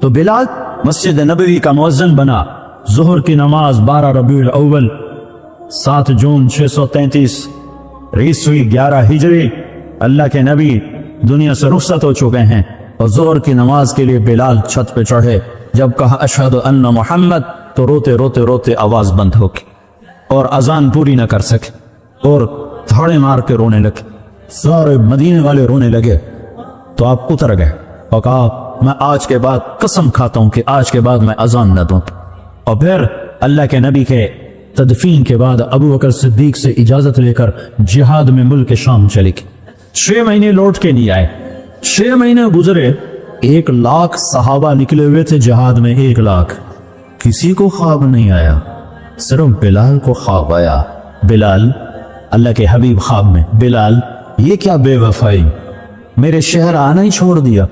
تو بلال مسجد نبوی کا مؤذن بنا۔ ظہر کی نماز 12 ربیع الاول 7 جون 633 عیسوی 11 ہجری اللہ کے نبی دنیا سے رخصت ہو چکے ہیں، اور ظہر کی نماز کے لیے بلال چھت پہ چڑھے۔ جب کہا اشہد ان محمد تو روتے روتے روتے آواز بند ہو گئی اور اذان پوری نہ کر سکے اور دھاڑے مار کے رونے لگے۔ سارے مدینے والے رونے لگے تو آپ اتر گئے اور کہا میں آج کے بعد قسم کھاتا ہوں کہ آج کے بعد میں اذان نہ دوں۔ اور پھر اللہ کے نبی کے تدفین کے بعد ابو بکر صدیق سے اجازت لے کر جہاد میں ملک شام چلے گئے۔ 6 مہینے لوٹ کے نہیں آئے، 6 مہینے گزرے، 1 لاکھ صحابہ نکلے ہوئے تھے جہاد میں، 1 لاکھ، کسی کو خواب نہیں آیا، صرف بلال کو خواب آیا۔ بلال، اللہ کے حبیب خواب میں، بلال یہ کیا بے وفائی، میرے شہر آنا ہی چھوڑ دیا۔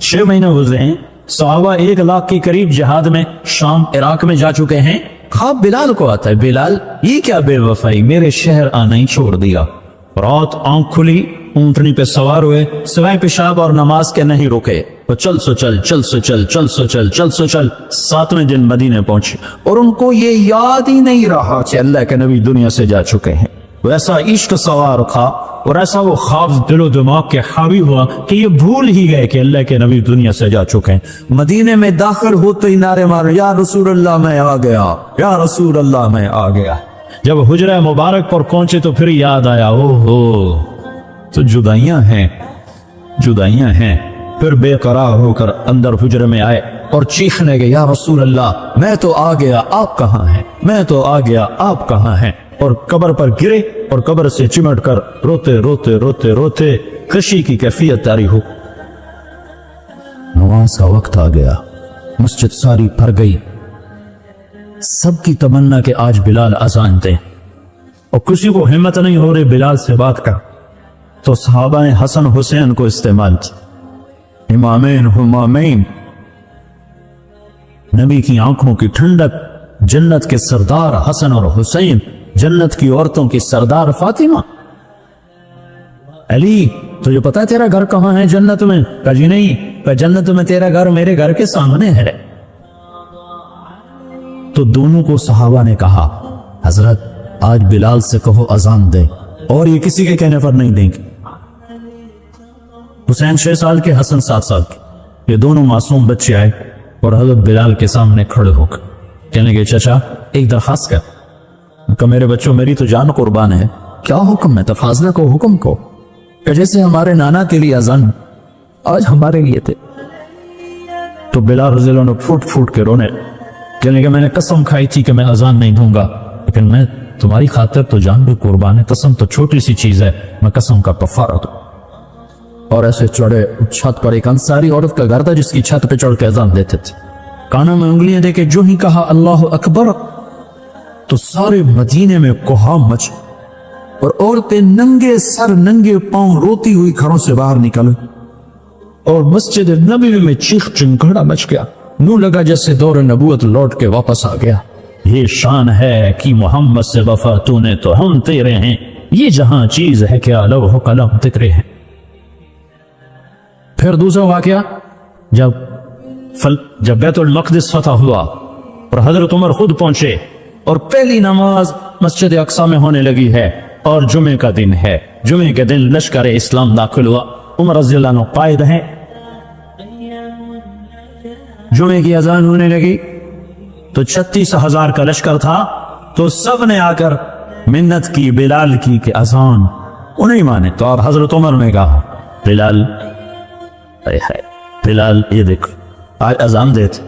6 مہینے گزرے ہیں، صحابہ 1 لاکھ کے قریب جہاد میں شام عراق میں جا چکے ہیں، خواب بلال کو آتا ہے، بلال یہ کیا بے وفائی، میرے شہر آنا ہی چھوڑ دیا۔ رات آنکھ کھلی، اونٹنی پہ سوار ہوئے، سوائے پیشاب اور نماز کے نہیں رکے، وہ چل سو چل، چل سو چل، چل سو چل، چل سو چل، 7ویں دن مدینے پہنچے اور ان کو یہ یاد ہی نہیں رہا کہ اللہ کے نبی دنیا سے جا چکے ہیں۔ ویسا عشق سوار تھا اور ایسا وہ خواب دل و دماغ کے حاوی ہوا کہ یہ بھول ہی گئے کہ اللہ کے نبی دنیا سے جا چکے ہیں۔ مدینے میں داخل ہوتے ہی نعرے مارے، یا رسول اللہ میں آ گیا، یا رسول اللہ میں آ گیا۔ جب حجرہ مبارک پر پہنچے تو پھر یاد آیا، او ہو تو جدائیاں ہیں، جدائیاں ہیں۔ پھر بے قرار ہو کر اندر حجرے میں آئے اور چیخنے لگے، یا رسول اللہ میں تو آ گیا، آپ کہاں ہیں، میں تو آ گیا، آپ کہاں ہیں، اور قبر پر گرے اور قبر سے چمٹ کر روتے روتے روتے روتے خوشی کی کیفیت طاری ہو۔ نماز کا وقت آ گیا، مسجد ساری بھر گئی، سب کی تمنا کہ آج بلال اذان دے، اور کسی کو ہمت نہیں ہو رہی بلال سے بات کر، تو صحابہ نے حسن حسین کو استعمال کی، امامین ہمامین، نبی کی آنکھوں کی ٹھنڈک، جنت کے سردار حسن اور حسین، جنت کی عورتوں کی سردار فاطمہ۔ علی تجھے پتا ہے تیرا گھر کہاں ہے جنت میں؟ کہا جی نہیں، کہ جنت میں تیرا گھر میرے گھر کے سامنے ہے۔ تو دونوں کو صحابہ نے کہا حضرت آج بلال سے کہو اذان دے، اور یہ کسی کے کہنے پر نہیں دیں گے۔ حسین 6 سال کے، حسن 7 سال کے، یہ دونوں معصوم بچے آئے اور حضرت بلال کے سامنے کھڑے ہو کر کہنے لگے چچا ایک درخواست کر۔ کہ میرے بچوں میری تو جان قربان ہے، کیا حکم ہے؟ تفاضلہ کو حکم کو، کہ جیسے ہمارے نانا کے لیے اذان آج ہمارے لیے تھے۔ تو بلال رضی اللہ عنہ پھوٹ پھوٹ کے رونے، کہنے کہ میں نے قسم کھائی تھی کہ میں اذان نہیں دوں گا، لیکن میں تمہاری خاطر تو جان بھی قربان ہے، قسم تو چھوٹی سی چیز ہے، میں قسم کا کفارہ دوں۔ اور ایسے چڑھے چھت پر، ایک انصاری عورت کا گھر تھا جس کی چھت پہ چڑھ کے اذان دیتے تھے، کانوں میں انگلیاں دے کے جو ہی کہا اللہ اکبر تو سارے مدینے میں کوہام مچ، اور عورتیں ننگے سر ننگے پاؤں روتی ہوئی گھروں سے باہر نکل، اور مسجد نبوی میں چیخ چنگھڑا مچ گیا، نو لگا جیسے دور نبوت لوٹ کے واپس آ گیا۔ یہ شان ہے کہ محمد سے وفا تو نے تو ہم تیرے ہیں، یہ جہاں چیز ہے کیا لوح و قلم تیرے ہیں۔ پھر دوسرا واقعہ، جب بیت المقدس فتح ہوا اور حضرت عمر خود پہنچے اور پہلی نماز مسجد اقصی میں ہونے لگی ہے اور جمعے کا دن ہے، جمعے کے دن لشکر اسلام داخل ہوا، عمر رضی اللہ عنہ قائد ہیں، جمعے کی اذان ہونے لگی تو 36,000 کا لشکر تھا، تو سب نے آ کر منت کی بلال کی کہ اذان، انہیں مانے تو آپ حضرت عمر نے کہا بلال بلال یہ دیکھ آج اذان دیتے،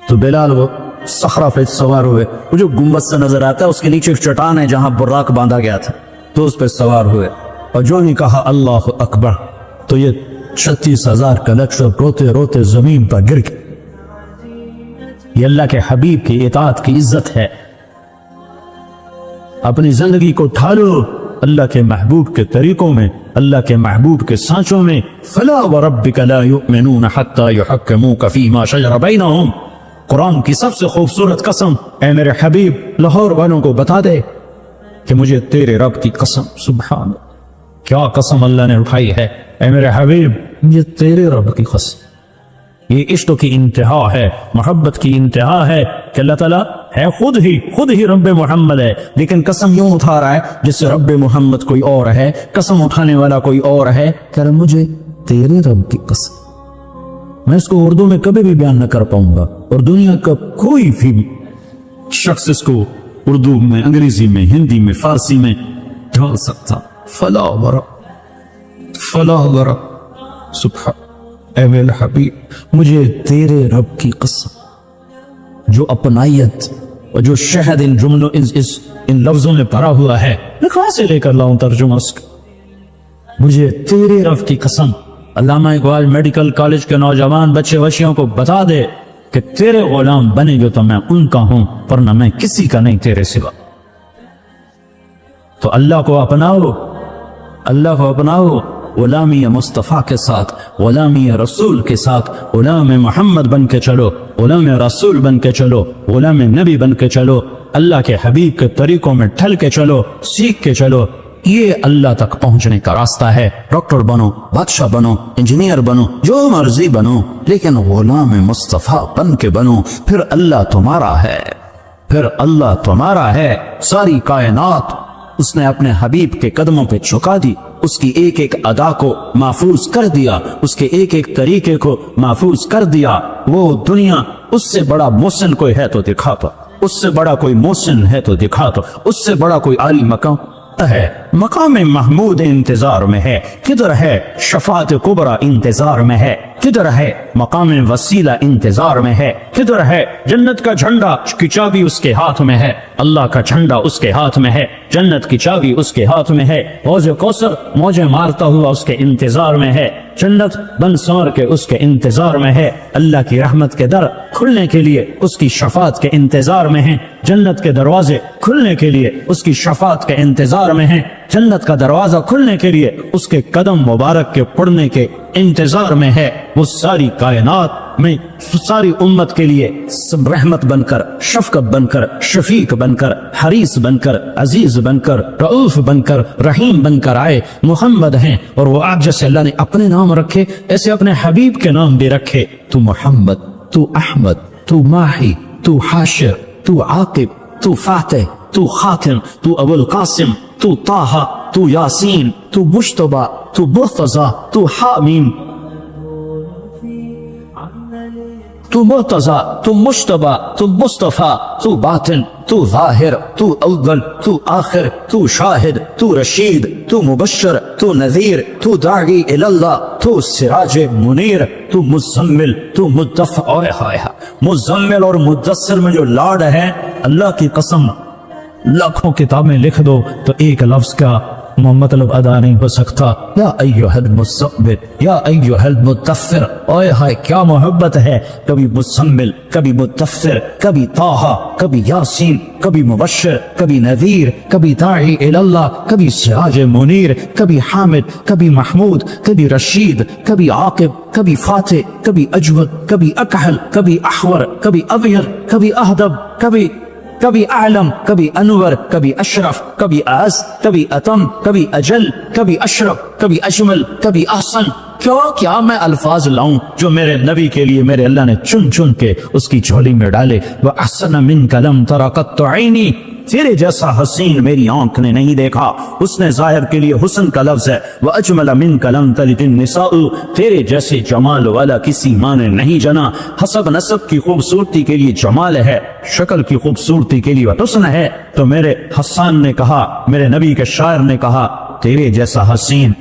تو بلال وہ صخرہ پہ سوار ہوئے، وہ جو گنبد سے نظر آتا ہے اس کے نیچے ایک چٹان ہے جہاں براق باندھا گیا تھا، تو اس پہ سوار ہوئے، اور جو ہی کہا اللہ اکبر تو یہ 36,000 کا لشکر روتے روتے زمین پر گر گئے۔ یہ اللہ کے حبیب کی اطاعت کی عزت ہے۔ اپنی زندگی کو ڈھالو اللہ کے محبوب کے طریقوں میں، اللہ کے محبوب کے سانچوں میں۔ فلا وربک لا یؤمنون حتی یحکموک فیما شجر بینہم، قرآن کی سب سے خوبصورت قسم، اے میرے حبیب لاہور والوں کو بتا دے کہ مجھے تیرے رب کی قسم، سبحان، کیا قسم اللہ نے اٹھائی ہے، اے میرے حبیب یہ تیرے رب کی قسم، یہ عشق کی انتہا ہے، محبت کی انتہا ہے کہ اللہ تعالیٰ ہے خود ہی رب محمد ہے، لیکن قسم یوں اٹھا رہا ہے جس سے رب محمد کوئی اور ہے، قسم اٹھانے والا کوئی اور ہے، کہ مجھے تیرے رب کی قسم۔ میں اس کو اردو میں کبھی بھی بیان نہ کر پاؤں گا، اور دنیا کا کوئی بھی شخص اس کو اردو میں، انگریزی میں، ہندی میں، فارسی میں ڈھال سکتا۔ فلا ورا سبحان اے میرے حبیب، مجھے تیرے رب کی قسم، جو اپنائیت اور جو شہد ان جملوں ان لفظوں میں بھرا ہوا ہے، میں کہاں سے لے کر لاؤں ترجمہ اس کا؟ مجھے تیرے رب کی قسم۔ علامہ اقبال میڈیکل کالج کے نوجوان بچے بچیوں کو بتا دے کہ تیرے غلام بنے گے تو میں ان کا ہوں، ورنہ میں کسی کا نہیں تیرے سوا۔ تو اللہ کو اپناؤ، غلامی مصطفیٰ کے ساتھ، غلامی رسول کے ساتھ، غلام محمد بن کے چلو، غلام رسول بن کے چلو، غلام نبی بن کے چلو، اللہ کے حبیب کے طریقوں میں ڈھل کے چلو، سیکھ کے چلو۔ یہ اللہ تک پہنچنے کا راستہ ہے۔ ڈاکٹر بنو، بادشاہ بنو، انجینئر بنو، جو مرضی بنو، لیکن غلام مصطفیٰ بن کے بنو، پھر اللہ تمہارا ہے۔ ساری کائنات اس نے اپنے حبیب کے قدموں پہ جھکا دی، اس کی ایک ایک ادا کو محفوظ کر دیا، اس کے ایک ایک طریقے کو محفوظ کر دیا۔ وہ دنیا اس سے بڑا محسن کوئی ہے تو دکھا تو، اس سے بڑا کوئی محسن ہے تو دکھا تو، اس سے بڑا کوئی عالی مقام ہے۔ مقام محمود انتظار میں ہے، کدھر ہے شفاعت کبریٰ انتظار میں ہے، کدھر ہے مقام وسیلہ انتظار میں ہے، کدھر ہے جنت کا جھنڈا کی چابی اس کے ہاتھ میں ہے، اللہ کا جھنڈا اس کے ہاتھ میں ہے، جنت کی چابی اس کے ہاتھ میں ہے، حوض کوثر موجیں مارتا ہوا اس کے انتظار میں ہے، جنت بن سور کے اس کے انتظار میں ہے، اللہ کی رحمت کے در کھلنے کے لیے اس کی شفاعت کے انتظار میں ہیں، جنت کے دروازے کھلنے کے لیے اس کی شفاعت کے انتظار میں ہیں، جنت کا دروازہ کھلنے کے لیے اس کے قدم مبارک کے پڑنے کے انتظار میں ہے۔ وہ ساری کائنات میں ساری امت کے لیے سب رحمت بن کر، شفقت بن کر، شفیق بن کر، حریص بن کر، عزیز بن کر، رؤوف بن کر، رحیم بن کر آئے۔ محمد ہیں، اور وہ آج جیسے اللہ نے اپنے نام رکھے ایسے اپنے حبیب کے نام بھی رکھے۔ تو محمد، تو احمد، تو ماہی، تو حاشر، تو عاقب، تو فاتح، تو خاتم، تو ابو القاسم، تو طه، تو یاسین، تو مجتبی، تو مرتضی، تو حامیم، تو مرتضی، تو مجتبی، تو مصطفی، تو باطن، تو ظاہر، تو اول، تو آخر، تو شاہد، تو رشید، تو مبشر، تو نذیر، تو داعی اللہ، تو سراج منیر، تو مزمل، تو مدثر۔ مزمل اور مدثر میں جو لاڈ ہے، اللہ کی قسم لاکھوں کتابیں لکھ دو تو ایک لفظ کا مطلب ادا نہیں ہو سکتا۔ یا ایھا المزمل، یا ایھا المدثر، اوئے ہائے کیا محبت ہے۔ کبھی مزمل، کبھی مدثر، کبھی طه، کبھی یاسین، کبھی مبشر، کبھی نذیر، کبھی داعی اللہ، کبھی سراج منیر، کبھی حامد، کبھی محمود، کبھی رشید، کبھی عاقب، کبھی فاتح، کبھی اجود، کبھی اکحل، کبھی احور، کبھی ابیر، کبھی اہدب، کبھی اعلم، کبھی انور، کبھی اشرف، کبھی اعز، کبھی اتم، کبھی اجل، کبھی اشرف، کبھی اجمل، کبھی احسن۔ کیا میں الفاظ لاؤں جو میرے نبی کے لیے میرے اللہ نے چن چن کے اس کی جھولی میں ڈالے۔ وَأَحْسَنَ مِنْكَ لَمْ تَرَ قَطُّ عَيْنِي، تیرے جیسا حسین میری آنکھ نے نہیں دیکھا۔ اس نے ظاہر کے لیے حسن کا لفظ ہے۔ وَأَجْمَلَ مِنْكَ لَمْ تَلِدِ النِّسَاءُ، تیرے جیسے جمال والا کسی ماں نے نہیں جنا۔ حسب نسب کی خوبصورتی کے لیے جمال ہے، شکل کی خوبصورتی کے لیے حسن ہے۔ تو میرے حسان نے کہا، میرے نبی کے شاعر نے کہا، تیرے جیسا حسین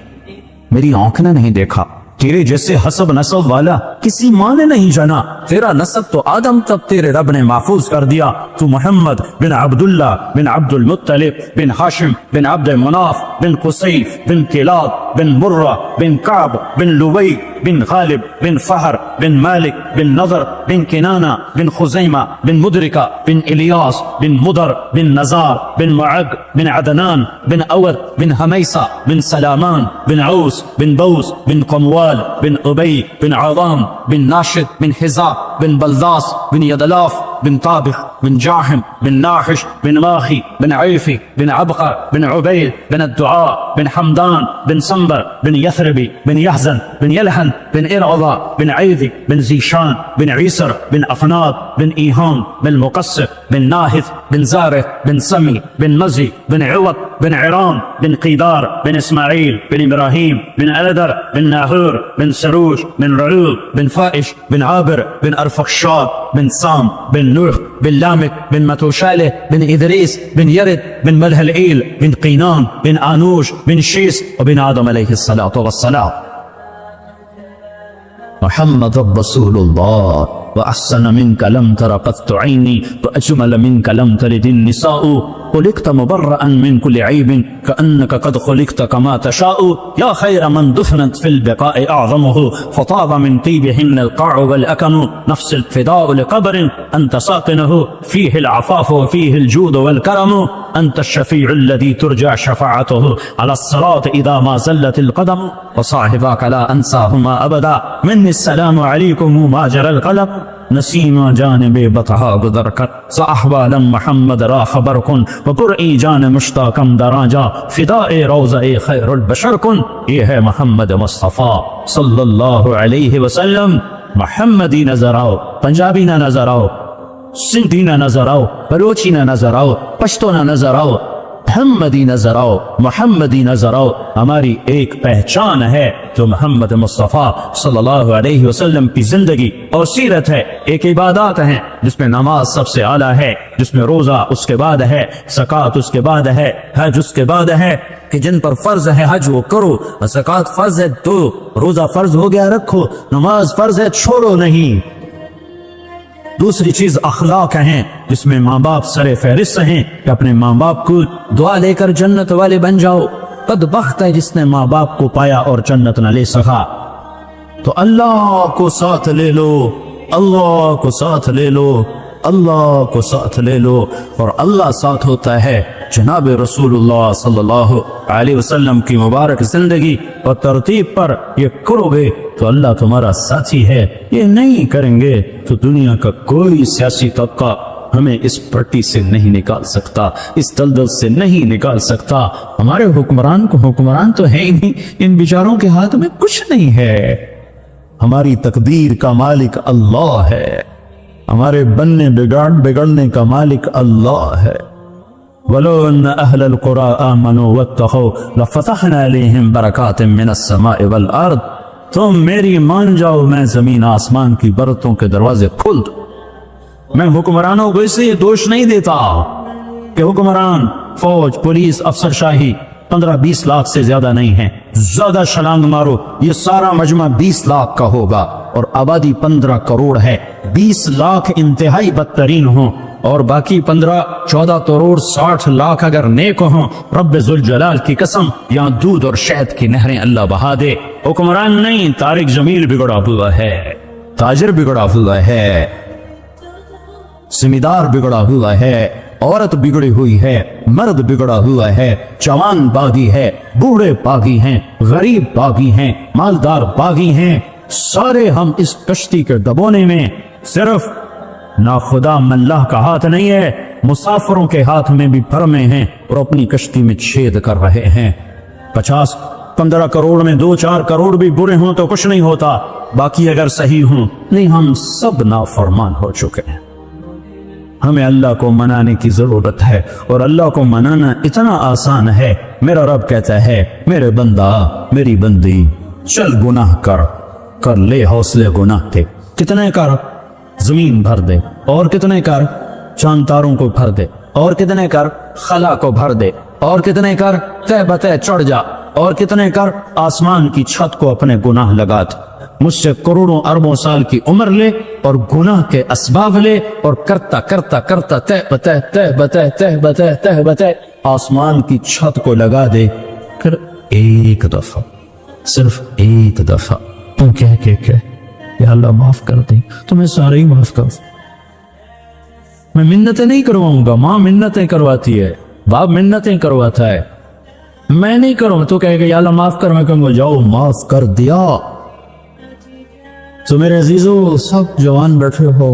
میری آنکھ نے نہیں دیکھا، تیرے جیسے حسب نسب والا کسی ماں نے نہیں جنا۔ تیرا نسب تو آدم تک تیرے رب نے محفوظ کر دیا۔ تو محمد بن عبداللہ بن عبد المطلب بن ہاشم بن عبد مناف بن قصیف بن کلاب بن مرہ بن کعب بن لوی بن غالب بن فہر بن مالک بن نضر بن کنانہ بن خزیمہ بن مدرکہ بن الیاس بن مدر بن نزار بن معق بن عدنان بن اور بن حمیسہ بن سلامان بن عوس بن بوس بن قموال بن ابی بن عظام بن ناشد بن حزا بن بلداس بن یدلاف بن طابخ بن جاحم بن ناحش بن ماخي بن عيفي بن عبقر بن عبيد بن الدعاء بن حمدان بن سنبر بن يثربي بن يحزن بن يلحن بن إرعضا بن عيذي بن زيشان بن عيسر بن أفناد بن إيهام بن مقصر بن ناهث بن زارع بن سمي بن مزي بن عوض بن عرام بن قيدار بن إسماعيل بن إبراهيم بن ألدر بن ناهور بن سروج بن رعوب بن فائش بن عابر بن أرفخشاد بن سام بن نوح بن لامك بن متوشالة بن إدريس بن يرد بن ملهلئيل بن قينان بن آنوش بن شيس وبن آدم عليه الصلاة والسلام. محمد رسول الله وأحسن منك لم تر قط عيني وأجمل منك لم تلد النساء خلقت مبرأ من كل عيب كأنك قد خلقت كما تشاء يا خير من دفنت في البقاء أعظمه فطاب من طيبهن القاع والأكن نفس الفداء لقبر أنت ساكنه فيه العفاف وفيه الجود والكرم أنت الشفيع الذي ترجى شفاعته على الصراط إذا ما زلت القدم وصاحباك لا أنساهما أبدا مني السلام عليكم ما جرى القلم نسیم جانب بطحا گذر کر صاحبا محمد را خبر کن و برئی جان مشتاقم دراجا فدائے روضہ خیر البشر کن. یہ ہے محمد مصطفیٰ صلی اللہ علیہ وسلم. محمدی نظر آؤ، پنجابی نہ نظر آؤ، سندھی نہ نظر آؤ، بلوچی نہ نظر آؤ، پشتو نہ نظر آؤ، محمدی نظر آؤ، محمدی نظر آؤ. ہماری ایک پہچان ہے جو محمد مصطفیٰ صلی اللہ علیہ وسلم کی زندگی اور سیرت ہے. ایک عبادات ہیں جس میں نماز سب سے اعلیٰ ہے، جس میں روزہ اس کے بعد ہے، زکوٰۃ اس کے بعد ہے، حج اس کے بعد ہے کہ جن پر فرض ہے حج وہ کرو، زکوٰۃ فرض ہے دو، روزہ فرض ہو گیا رکھو، نماز فرض ہے چھوڑو نہیں. دوسری چیز اخلاق ہیں جس میں ماں باپ سر فہرست ہیں کہ اپنے ماں باپ کو دعا لے کر جنت والے بن جاؤ. بدبخت ہے جس نے ماں باپ کو پایا اور جنت نہ لے سکا. تو اللہ کو ساتھ لے لو، اللہ کو ساتھ لے لو، اللہ کو ساتھ لے لو. اور اللہ ساتھ ہوتا ہے جناب رسول اللہ صلی اللہ علیہ وسلم کی مبارک زندگی اور ترتیب پر یہ کرو گے تو اللہ تمہارا ساتھی ہے. یہ نہیں کریں گے تو دنیا کا کوئی سیاسی طبقہ ہمیں اس پٹی سے نہیں نکال سکتا، اس دلدل سے نہیں نکال سکتا. ہمارے حکمران تو ہے ہی نہیں، ان بیچاروں کے ہاتھ میں کچھ نہیں ہے. ہماری تقدیر کا مالک اللہ ہے، ہمارے بننے بگڑنے کا مالک اللہ ہے. وَلَوْ أَنَّ أَهْلَ الْقُرَىٰ آمَنُوا وَاتَّقَوْا لَفَتَحْنَا عَلَيْهِمْ بَرَكَاتٍ مِّنَ السَّمَاءِ وَالْأَرْضِ. تم میری مان جاؤ، میں زمین آسمان کی برتوں کے دروازے کھول دوں. میں حکمرانوں کو اس لیے دوش نہیں دیتا کہ حکمران، فوج، پولیس، افسر شاہی 15-20 لاکھ سے زیادہ نہیں ہیں. زیادہ چھلانگ مارو، یہ سارا مجمع 20 لاکھ کا ہوگا اور آبادی 15 کروڑ ہے. 20 لاکھ انتہائی بدترین ہوں اور باقی 15-14 کروڑ 60 لاکھ اگر نیک ہوں، رب ذوالجلال کی قسم یہاں دودھ اور شہد کی نہریں اللہ بہا دے. حکمران نہیں، طارق جمیل بگڑا ہوا ہے، تاجر بگڑا ہوا ہے، زمیندار بگڑا ہوا ہے، عورت بگڑی ہوئی ہے، مرد بگڑا ہوا ہے، جوان باغی ہے، بوڑھے باغی ہیں، غریب باغی ہیں، مالدار باغی ہیں. سارے ہم اس کشتی کے دبونے میں صرف ناخدا ملہ کا ہاتھ نہیں ہے، مسافروں کے ہاتھ میں بھی بھرمے ہیں اور اپنی کشتی میں چھید کر رہے ہیں. 50-15 کروڑ میں 2-4 کروڑ بھی برے ہوں تو کچھ نہیں ہوتا، باقی اگر صحیح ہوں نہیں، ہم سب نافرمان ہو چکے ہیں. ہمیں اللہ کو منانے کی ضرورت ہے اور اللہ کو منانا اتنا آسان ہے. میرا رب کہتا ہے میرے بندہ، میری بندی، چل گناہ کر لے حوصلے گناہ کے. کتنے کر؟ زمین بھر دے. اور کتنے کر؟ چاند تاروں کو بھر دے. اور کتنے کر؟ خلا کو بھر دے. اور کتنے کر؟ تہ بتہ چڑھ جا. اور کتنے کر؟ آسمان کی چھت کو اپنے گناہ لگا دے. مجھ سے کروڑوں اربوں سال کی عمر لے اور گناہ کے اسباب لے اور کرتا کرتا کرتا تہ بتہ آسمان کی چھت کو لگا دے. پھر ایک دفعہ، صرف ایک دفعہ تو کہ یا اللہ معاف کر دیں، تمہیں سارے ہی معاف کر. میں منتیں نہیں کرواؤں گا، ماں منتیں کرواتی ہے، باپ منتیں کرواتا ہے، میں نہیں کروں. تو کہے گا یا اللہ معاف کر، میں کہوں گا جاؤ معاف کر دیا. تو میرے عزیزو، سب جوان بیٹھے ہو،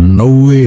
90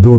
2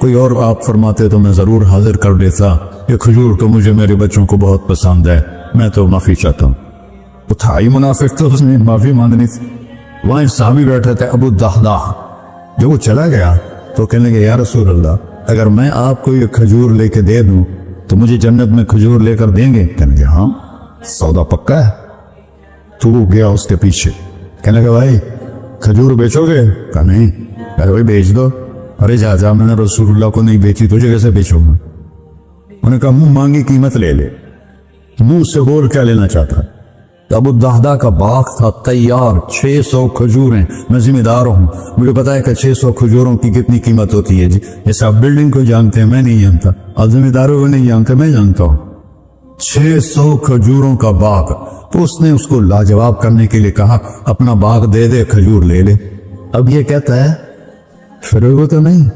کوئی اور آپ فرماتے تو میں ضرور حاضر کر دیتا، یہ کھجور تو مجھے میرے بچوں کو بہت پسند ہے، میں تو معافی چاہتا ہوں۔ اٹھائی منافق تو اس نے معافی مانگنی تھی۔ وہاں ایک صحابی بیٹھے تھے ابو الدحداح، جب وہ چلا گیا تو کہنے لگے یا رسول اللہ اگر میں آپ کو یہ کھجور لے کے دے دوں تو مجھے جنت میں کھجور لے کر دیں گے؟ کہنے لگے ہاں سودا پکا ہے۔ تو وہ گیا اس کے پیچھے، کہنے لگا بھائی کھجور بیچو گے؟ کہا نہیں۔ کہا بھائی بیچ دو۔ ارے جا میں نے رسول اللہ کو نہیں بیچی، تجھے کیسے بیچوں گا؟ انہوں نے کہا منہ مانگی قیمت لے لے۔ منہ سے بول کیا لینا چاہتا؟ ابو الدحداح کا باغ تھا تیار، 600 کھجوریں، میں ذمہ دار ہوں، مجھے پتا ہے کہ 600 کھجوروں کی کتنی قیمت ہوتی ہے جی، جیسے آپ بلڈنگ کو جانتے ہیں میں نہیں جانتا، آپ ذمہ داروں کو نہیں جانتے میں جانتا ہوں۔ 600 کھجوروں کا باغ، تو اس نے اس کو لاجواب کرنے کے لیے کہا اپنا باغ دے دے، کھجور لے لے۔ اب یہ کہتا ہے فروغ تو نہیں،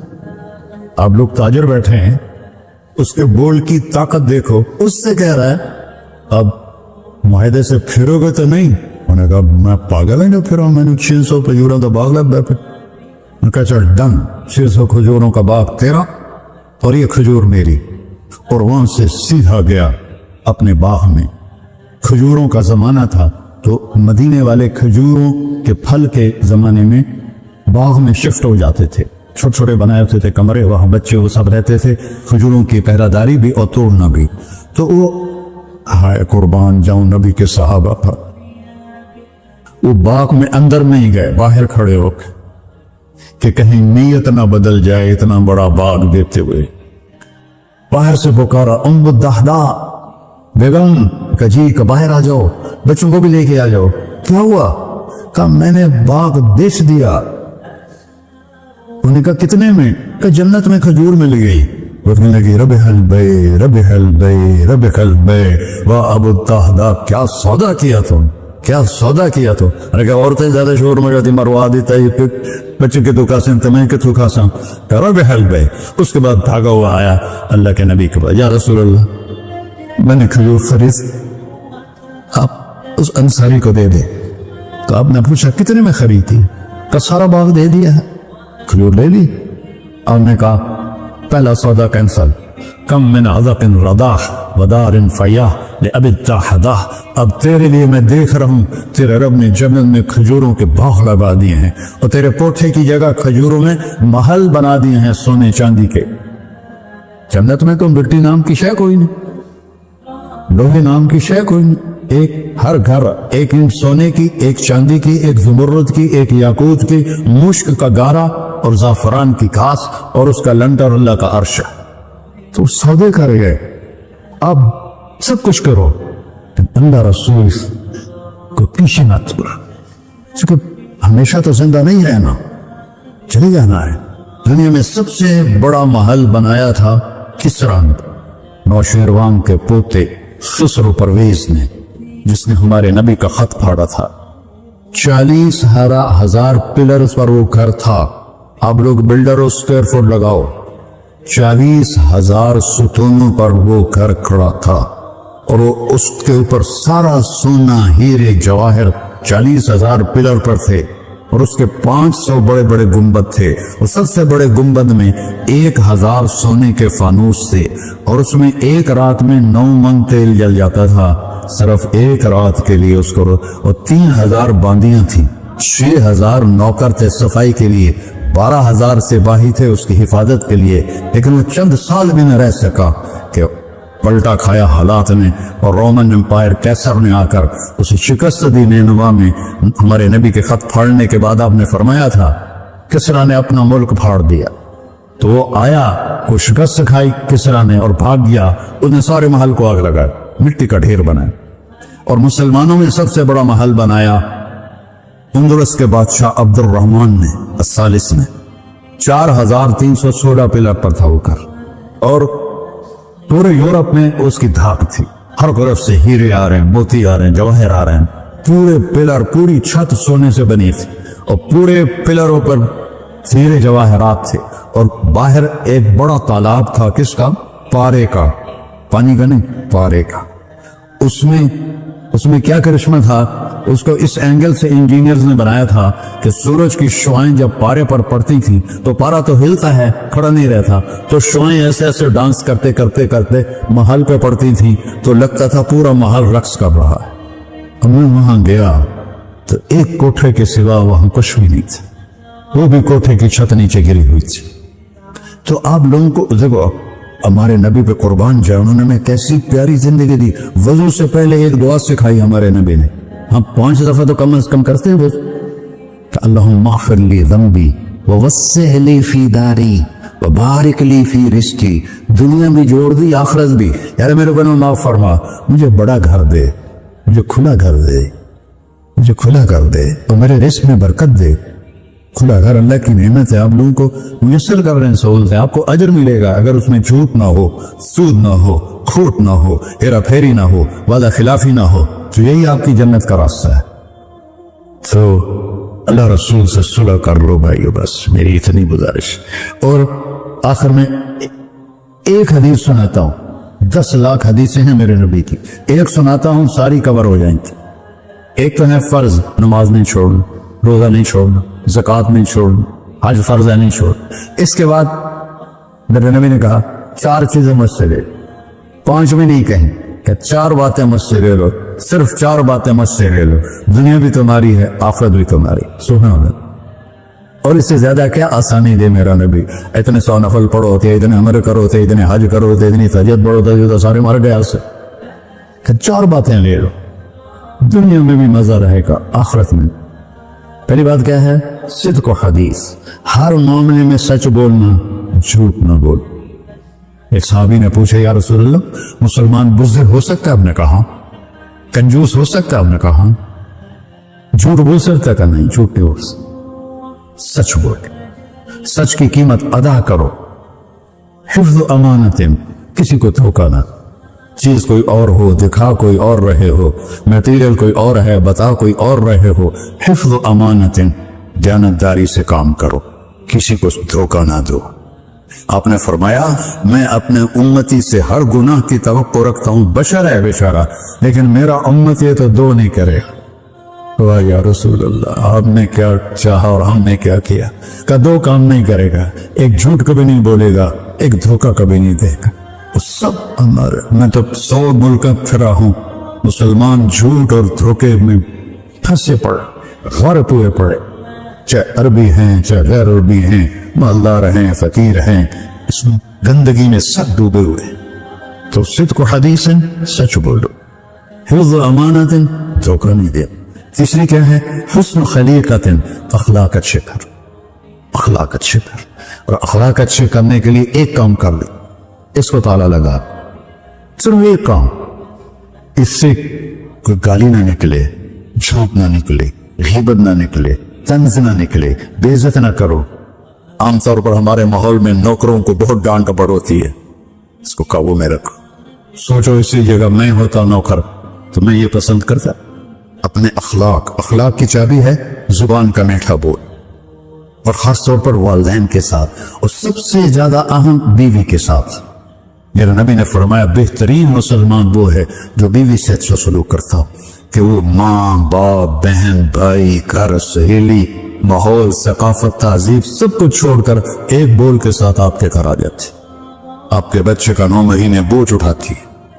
آپ لوگ تاجر بیٹھے ہیں، اس کے بول کی طاقت دیکھو، اس سے کہہ رہا ہے اب معاہدے سے پھرو گے تو نہیں؟ انہوں نے کہا میں پاگل ہے جو پھروں، میں نے 600 کھجوروں کا باغ لگ بیٹھے۔ انہوں نے کہا چل ڈن، 600 کھجوروں کا باغ تیرا اور یہ کھجور میری۔ اور وہاں سے سیدھا گیا اپنے باغ میں۔ کھجوروں کا زمانہ تھا تو مدینے والے کھجوروں کے پھل کے زمانے میں باغ میں شفٹ ہو جاتے تھے، چھوٹے چھوٹے بنائے ہوتے تھے کمرے، وہاں بچے وہ سب رہتے تھے، کھجوروں کی پہراداری بھی اور توڑنا بھی۔ تو وہ ہائے قربان جاؤں نبی کے صحابہ پر، وہ باغ میں اندر نہیں گئے، باہر کھڑے ہو کے کہ کہیں نیت نہ بدل جائے اتنا بڑا باغ دیتے ہوئے۔ باہر سے پکارا ام الدحداح بیگم، کہ جی کہ باہر آ جاؤ، بچوں کو بھی لے کے آ جاؤ۔ کیا ہوا؟ کہا میں نے باغ بیچ دیا۔ انہوں نے کہا کتنے میں؟ کہ جنت میں کھجور مل گئی۔ وہ کہنے لگی ربح البیع ربح البیع ربح البیع، واہ ابو الدحداح کیا سودا کیا تم، کیا سودا کیا تو؟ ارے کہ عورتیں زیادہ شور مجھے مروا دیتا ہے، بچے کے تو کاسم تمہیں کے تو کاسم، کہ ربح البیع۔ اس کے بعد بھاگا ہوا آیا اللہ کے نبی کے پاس، یا رسول اللہ میں نے کھجور خرید، آپ اس انصاری کو دے دے۔ تو آپ نے پوچھا کتنے میں خریدی؟ کہ سارا باغ دے دیا ہے، کھجور لے لی۔ آپ نے کہا پہلا سودا کینسل، کم من عذق رداح ودار فیاح لأبی الدحداح۔ اب تیرے لیے میں دیکھ رہا ہوں تیرے رب نے جنت میں کھجوروں کے باغ لگا دیے ہیں اور تیرے کوٹھے کی جگہ کھجوروں میں محل بنا دیے ہیں سونے چاندی کے۔ جنت میں تو مٹی نام کی شے کوئی نہیں، لوہے نام کی شے کوئی نہیں، ایک ہر گھر ایک اینٹ سونے کی، ایک چاندی کی، ایک زمرد کی، ایک یاقوت کی، مشک کا گارا اور زعفران کی گھاس اور اس کا لنٹر اللہ کا عرش ہے۔ تو سودے کر گئے، اب سب کچھ کرو، اللہ رسول کو پیچھے نہ چھوڑو، کیونکہ ہمیشہ تو زندہ نہیں رہنا، چلے جانا ہے۔ دنیا میں سب سے بڑا محل بنایا تھا کسریٰ نے، نوشیروان کے پوتے خسرو پرویز نے، جس نے ہمارے نبی کا خط پھاڑا تھا۔ 40,000 پلرز پر وہ گھر تھا۔ آپ لوگ بلڈر سکوائر فٹ لگاؤ، 40,000 ستونوں پر وہ گھر کھڑا تھا، اور وہ اس کے اوپر سارا سونا ہیرے جواہر 40,000 پلر پر تھے، اور اس کے 500 بڑے بڑے گنبد تھے، اور سب سے بڑے گنبد میں 1,000 سونے کے فانوس تھے، اور اس میں ایک رات میں 9 من تیل جل جاتا تھا، صرف ایک رات کے لیے اس کو، اور 3,000 باندیاں تھیں، 6,000 نوکر تھے صفائی کے لیے، 12,000 سپاہی تھے اس کی حفاظت کے لیے، لیکن وہ چند سال بھی نہ رہ سکا کہ پلٹا کھایا حالات میں، اور رومن امپائر کیسر نے آ کر اسے شکست دی۔ نینوا میں ہمارے نبی کے خط پھاڑنے کے بعد آپ نے فرمایا تھا کسریٰ نے اپنا ملک پھاڑ دیا، تو وہ آیا، وہ شکست کھائی کسریٰ نے اور بھاگ گیا، اس نے سارے محل کو آگ لگایا، مٹی کا ڈھیر بنایا، اور مسلمانوں میں سب سے بڑا محل بنایا اندلس کے بادشاہ عبد الرحمن نے الثالث نے، 4,316 پلر پر تھا وہ گھر، اور پورے یورپ میں اس کی دھاک تھی، ہر طرف سے ہیرے آ رہے ہیں، موتی آ رہے ہیں، جواہر آ رہے ہیں، پورے پلر پوری چھت سونے سے بنی تھی، اور پورے پلروں پر ہیرے جواہرات تھے، اور باہر ایک بڑا تالاب تھا، کس کا؟ پارے کا، پانی کا نہیں، پارے کا، اس میں اس میں کیا کرشمہ تھا؟ اس کو اس اینگل سے انجینئرز نے بنایا تھا کہ سورج کی شعائیں جب پارے پر پڑتی تھیں تو پارا تو ہلتا ہے، کھڑا نہیں رہتا، تو شعائیں ایسے ایسے ڈانس کرتے کرتے کرتے محل پہ پڑتی تھیں تو لگتا تھا پورا محل رقص کر رہا ہے۔ اب میں وہاں گیا تو ایک کوٹھے کے سوا وہاں کچھ بھی نہیں تھا، وہ بھی کوٹھے کی چھت نیچے گری ہوئی تھی۔ تو آپ لوگوں کو دیکھو، ہمارے نبی پہ قربان جائے، انہوں نے ہمیں کیسی پیاری زندگی دی۔ وضو سے پہلے ایک دعا سکھائی ہمارے نبی نے، ہم 5 دفعہ تو کم از کم کرتے ہیں وہ کہ اللہم اغفر لی ذنبی ووسع لی فی داری وبارک لی فی رزقی، دنیا بھی جوڑ دی آخرت بھی، یار میرے گناہ معاف فرما، مجھے بڑا گھر دے، مجھے کھلا گھر دے، مجھے کھلا گھر دے، اور میرے رزق میں برکت دے۔ کھلا گھر اللہ کی نعمت ہے، آپ لوگوں کو میسر کر رہے ہیں، سہولت ہے، آپ کو اجر ملے گا اگر اس میں جھوٹ نہ ہو، سود نہ ہو، کھوٹ نہ ہو، ہیرا پھیری نہ ہو، وعدہ خلافی نہ ہو، تو یہی آپ کی جنت کا راستہ ہے۔ تو اللہ رسول سے صلح کر لو بھائیو، بس میری اتنی گزارش۔ اور آخر میں ایک حدیث سناتا ہوں، 10 لاکھ حدیثیں ہیں میرے نبی کی، ایک سناتا ہوں ساری کور ہو جائیں گی۔ ایک تو ہے فرض، نماز نہیں چھوڑنا، روزہ نہیں چھوڑنا، زکوٰۃ نہیں چھوڑنا، حج فرض ہے نہیں چھوڑنا۔ اس کے بعد میرے نبی نے کہا 4 چیزیں مجھ سے لے، 5 میں نہیں کہیں کہ 4 باتیں مجھ سے لے لو، صرف 4 باتیں مجھ سے لے لو، دنیا بھی تمہاری ہے، آخرت بھی تمہاری۔ سبحان اللہ۔ اور اس سے زیادہ کیا آسانی دے میرا نبی، اتنے 100 نفل پڑھو ہوتے، اتنے عمر کرو ہوتے، اتنے حج کرو ہوتے، اتنی تہجد پڑھو ہوتے، تو سارے مر گئے اس سے کہ 4 باتیں لے لو، دنیا میں بھی مزہ رہے گا، آخرت میں۔ پہلی بات کیا ہے؟ صدق و حدیث، ہر معاملے میں سچ بولنا، جھوٹ نہ بول۔ ایک صحابی نے پوچھا یا رسول اللہ، مسلمان بزدل ہو سکتا ہے؟ آپ نے کہا کنجوس ہو سکتا ہے؟ آپ نے کہا جھوٹ بول سکتا ہے؟ کہ نہیں، جھوٹ نہیں بول سکتا، سچ بول، سچ کی قیمت ادا کرو۔ حفظ امانت، کسی کو دھوکا نہ، چیز کوئی اور ہو، دکھا کوئی اور رہے ہو، میٹیریل کوئی اور ہے، بتا کوئی اور رہے ہو۔ حفظ امانت، دیانتداری سے کام کرو، کسی کو دھوکا نہ دو۔ آپ نے فرمایا میں اپنے امتی سے ہر گناہ کی توقع رکھتا ہوں، بشر ہے بیچارہ، لیکن میرا امتی تو 2 نہیں کرے۔ واہ یا رسول اللہ، آپ نے کیا چاہا اور ہم نے کیا کیا کہ 2 کام نہیں کرے گا، ایک جھوٹ کبھی نہیں بولے گا، ایک دھوکا کبھی نہیں دے گا۔ وہ سب ہمارے، میں تو 100 ملک پھرا ہوں، مسلمان جھوٹ اور دھوکے میں پھنسے پڑے، غرق ہوئے پڑے، چاہے عربی ہیں چاہے غیر عربی ہیں، مالدار ہیں فقیر ہیں، اس میں گندگی میں سب ڈوبے ہوئے۔ تو صدق و حدیث، سچ بولو، حفظ امانت، دھوکہ نہیں دے۔ تیسری کیا ہے؟ حسن خلیقت، اخلاق اچھے کر، اخلاق اچھے کر۔ اور اخلاق اچھے کرنے کے لیے ایک کام کر لے، اس کو تالا لگا، صرف ایک کام، اس سے کوئی گالی نہ نکلے، جھوٹ نہ نکلے، غیبت نہ نکلے، طنز نہ نکلے، بے عزت نہ کرو۔ عام طور پر ہمارے ماحول میں نوکروں کو بہت ڈانٹ ڈپٹ ہوتی ہے، اس کو قابو میں رکھو۔ سوچو اسی جگہ میں ہوتا نوکر تو میں یہ پسند کرتا۔ اپنے اخلاق کی چابی ہے زبان کا میٹھا بول، اور خاص طور پر والدین کے ساتھ، اور سب سے زیادہ اہم بیوی کے ساتھ۔ میرے نبی نے فرمایا بہترین مسلمان وہ ہے جو بیوی سے اچھا سلوک کرتا ہو، کہ وہ ماں باپ بہن بھائی گھر سہیلی ماحول ثقافت تہذیب سب کچھ چھوڑ کر ایک بول کے ساتھ آپ کے گھر آ جاتی، آپ کے بچے کا 9 مہینے بوجھ اٹھاتی،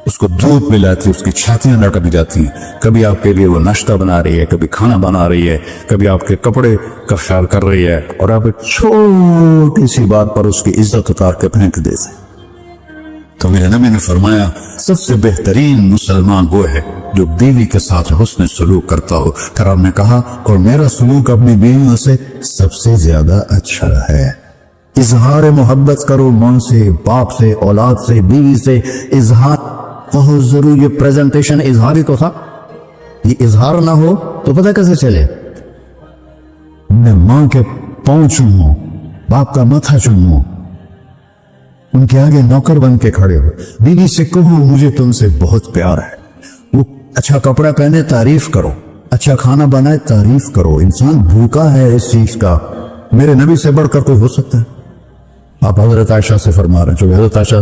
اس کو دودھ پلاتی، اس کی چھاتیاں لٹک جاتی ہیں، کبھی آپ کے لیے وہ ناشتہ بنا رہی ہے، کبھی کھانا بنا رہی ہے، کبھی آپ کے کپڑے کا خیال کر رہی ہے، اور آپ ایک چھوٹی سی بات پر اس کی عزت اتار کے پھینک دیتے۔ تو میرے نبی نے فرمایا سب سے بہترین مسلمان وہ ہے جو بیوی کے ساتھ حسن سلوک کرتا ہو۔ پھر آپ نے کہا اور میرا سلوک اپنی بیویوں سے سب سے زیادہ اچھا ہے۔ اظہار محبت کرو، ماں سے، باپ سے، اولاد سے، بیوی سے۔ اظہار بہت ضروری، یہ پریزنٹیشن اظہار ہی تو تھا، یہ اظہار نہ ہو تو پتہ کیسے چلے؟ میں ماں کے پاؤں چوموں، باپ کا ماتھا چوموں، ان کے آگے نوکر بن کے کھڑے ہو، بیوی سے کہو مجھے تم سے بہت پیار ہے، وہ اچھا کپڑا پہنے تعریف کرو، اچھا کھانا بنائے تعریف کرو۔ انسان بھوکا ہے اس چیز کا، میرے نبی سے بڑھ کر کوئی ہو سکتا ہے؟ آپ حضرت عائشہ سے فرما رہے ہیں، جو حضرت عائشہ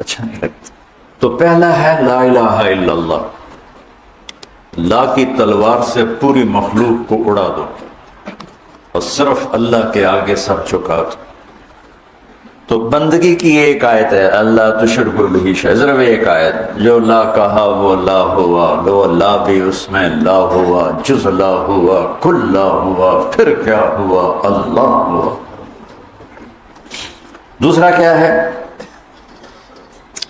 اچھا نہیں لگتا. تو پہلا ہے لا الہ الا اللہ. لا کی تلوار سے پوری مخلوق کو اڑا دو اور صرف اللہ کے آگے سر جھکا دو. تو بندگی کی ایک آیت ہے اللہ تشرک بہ شیئا، صرف ایک آیت. جو لا کہا وہ لا ہوا، لو لا بھی اس میں لا ہوا، جز لا ہوا، کل لا ہوا، پھر کیا ہوا؟ اللہ ہوا. دوسرا کیا ہے؟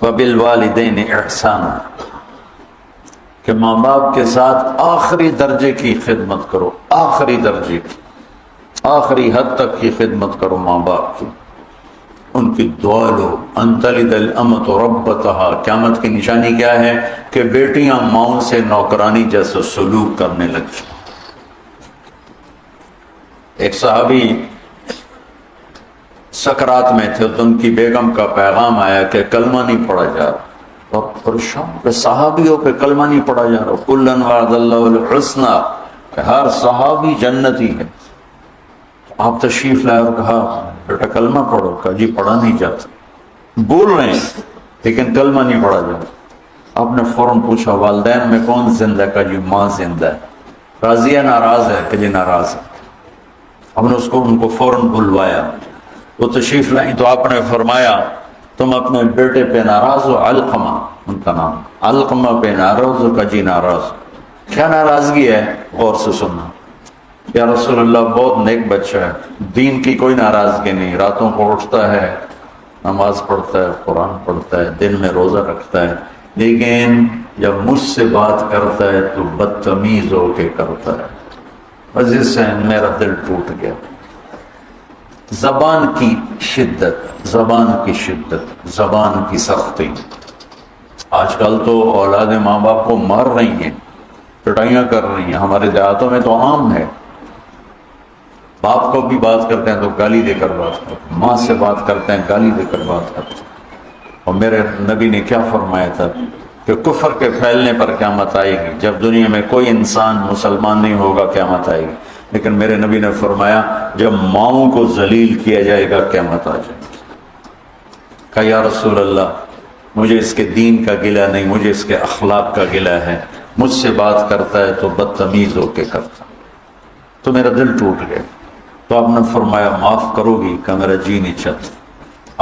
وَبِالْوَالِدَيْنِ إِحْسَانًا، کہ ماں باپ کے ساتھ آخری درجے کی خدمت کرو، آخری درجے کی، آخری حد تک کی خدمت کرو ماں باپ کی. ان کی دعا لو. ان تلد الامۃ ربتها، قیامت کی نشانی کیا ہے؟ کہ بیٹیاں ماؤں سے نوکرانی جیسا سلوک کرنے لگ جائیں. ایک صحابی سکرات میں تھے تو ان کی بیگم کا پیغام آیا کہ کلمہ نہیں پڑھا جا رہا، اور پریشان صحابیوں پہ کلمہ نہیں پڑھا جا رہا. کلن وعد اللہ الحسنى، کہ ہر صحابی جنتی ہے. آپ تشریف لائے اور کہا بیٹا کلمہ پڑھو. کہا جی پڑھا نہیں جاتا. بول رہے ہیں لیکن کلمہ نہیں پڑھا جاتا. آپ نے فوراً پوچھا والدین میں کون زندہ ہے؟ کہا جی ماں زندہ ہے. راضی ہے ناراض ہے؟ کہ جی ناراض ہے. ہم نے ان کو فوراً بلوایا. وہ تشریف لائیں تو آپ نے فرمایا تم اپنے بیٹے پہ ناراض ہو؟ علقمہ ان کا نام، علقمہ پہ ناراض ہو؟ کہ جی ناراض. کیا ناراضگی ہے؟ غور سے سننا. یا رسول اللہ بہت نیک بچہ ہے، دین کی کوئی ناراضگی نہیں، راتوں کو اٹھتا ہے، نماز پڑھتا ہے، قرآن پڑھتا ہے، دن میں روزہ رکھتا ہے، لیکن جب مجھ سے بات کرتا ہے تو بدتمیز ہو کے کرتا ہے. وجہ سے میرا دل ٹوٹ گیا. زبان کی شدت، زبان کی شدت، زبان کی سختی. آج کل تو اولادیں ماں باپ کو مار رہی ہیں، پٹائیاں کر رہی ہیں. ہمارے دیہاتوں میں تو عام ہے. باپ کو بھی بات کرتے ہیں تو گالی دے کر بات کرتے ہیں، ماں سے بات کرتے ہیں گالی دے کر بات کرتے ہیں. اور میرے نبی نے کیا فرمایا تھا کہ کفر کے پھیلنے پر قیامت آئے گی. جب دنیا میں کوئی انسان مسلمان نہیں ہوگا قیامت آئے گی. لیکن میرے نبی نے فرمایا جب ماؤں کو ذلیل کیا جائے گا قیامت آ جائے گی. کہا یا رسول اللہ مجھے اس کے دین کا گلہ نہیں، مجھے اس کے اخلاق کا گلہ ہے. مجھ سے بات کرتا ہے تو بدتمیز ہو کے کرتا. تو میرا دل ٹوٹ گیا. تو آپ نے فرمایا معاف کرو گی؟ کہ میرا جی نہیں چاہتا.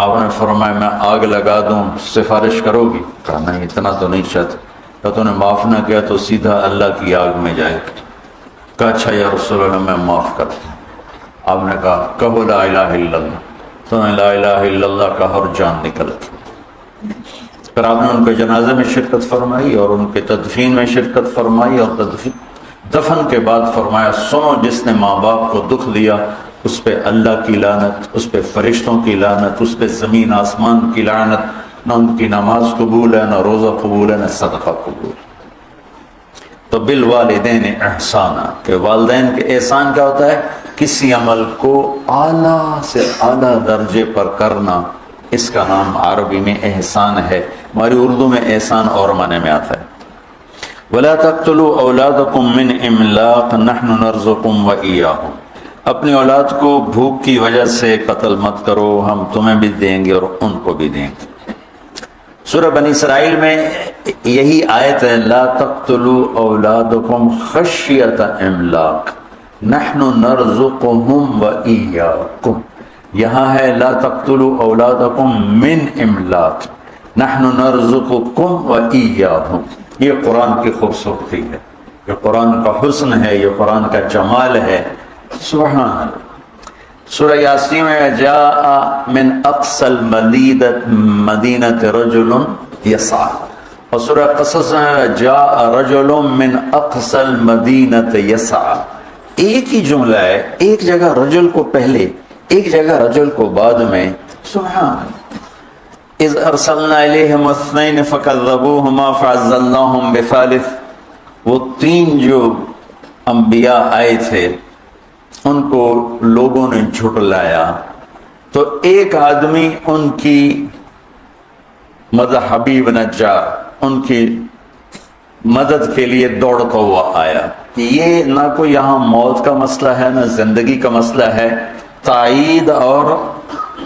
آپ نے فرمایا میں آگ لگا دوں سفارش کرو گی؟ کہا نہیں اتنا تو نہیں چاہتا. کہ تو نے معاف نہ کیا تو سیدھا اللہ کی آگ میں جائے گا. کہا اچھا یا رسول اللہ میں معاف کرتا ہوں. آپ نے کہا کہو لا الہ الا اللہ. تو نے لا الہ الا اللہ کا ہر جان نکل گئی. پھر آپ نے ان کے جنازے میں شرکت فرمائی اور ان کے تدفین میں شرکت فرمائی. اور دفن کے بعد فرمایا سنو جس نے ماں باپ کو دکھ دیا اس پہ اللہ کی لعنت، اس پہ فرشتوں کی لعنت، اس پہ زمین آسمان کی لعنت. نہ ان کی نماز قبول ہے، نہ روزہ قبول ہے، نہ صدقہ قبول. تو بالوالدین احسانا، کہ والدین کے احسان کیا ہوتا ہے؟ کسی عمل کو اعلیٰ سے اعلیٰ درجے پر کرنا. اس کا نام عربی میں احسان ہے. ہماری اردو میں احسان اور معنی میں آتا ہے. وَلَا تَقْتُلُوا أَوْلَادَكُمْ مِنْ إِمْلَاقٍ نَحْنُ نَرْزُقُكُمْ وَإِيَّاهُمْ، اپنی اولاد کو بھوک کی وجہ سے قتل مت کرو، ہم تمہیں بھی دیں گے اور ان کو بھی دیں گے. سورہ بنی اسرائیل میں یہی آیت ہے لا تقتلوا اولادکم خشیۃ املاق نحن نرزقهم وإیاکم. یہاں ہے لا تقتلوا اولادکم من املاق نحن نرزقکم وإیاہم. یہ قرآن کی خوبصورتی ہے، یہ قرآن کا حسن ہے، یہ قرآن کا جمال ہے. سبحان اللہ. سورہ یاسین میں جاء من اقصى المدینة رجل یسعى، اور سورہ قصص میں جاء رجل من اقصى المدینة یسعى. ایک ہی جملہ ہے، ایک جگہ رجل کو پہلے، ایک جگہ رجل کو بعد میں. سبحان اللہ. اذ ارسلنا الیہم اثنین فکذبوہما فعزلناہم بثالث. وہ تین جو انبیاء آئے تھے ان کو لوگوں نے جھٹلایا تو ایک آدمی ان کی حبیب نجار ان کی مدد کے لیے دوڑتا ہوا آیا. یہ نہ کوئی یہاں موت کا مسئلہ ہے نہ زندگی کا مسئلہ ہے، تائید اور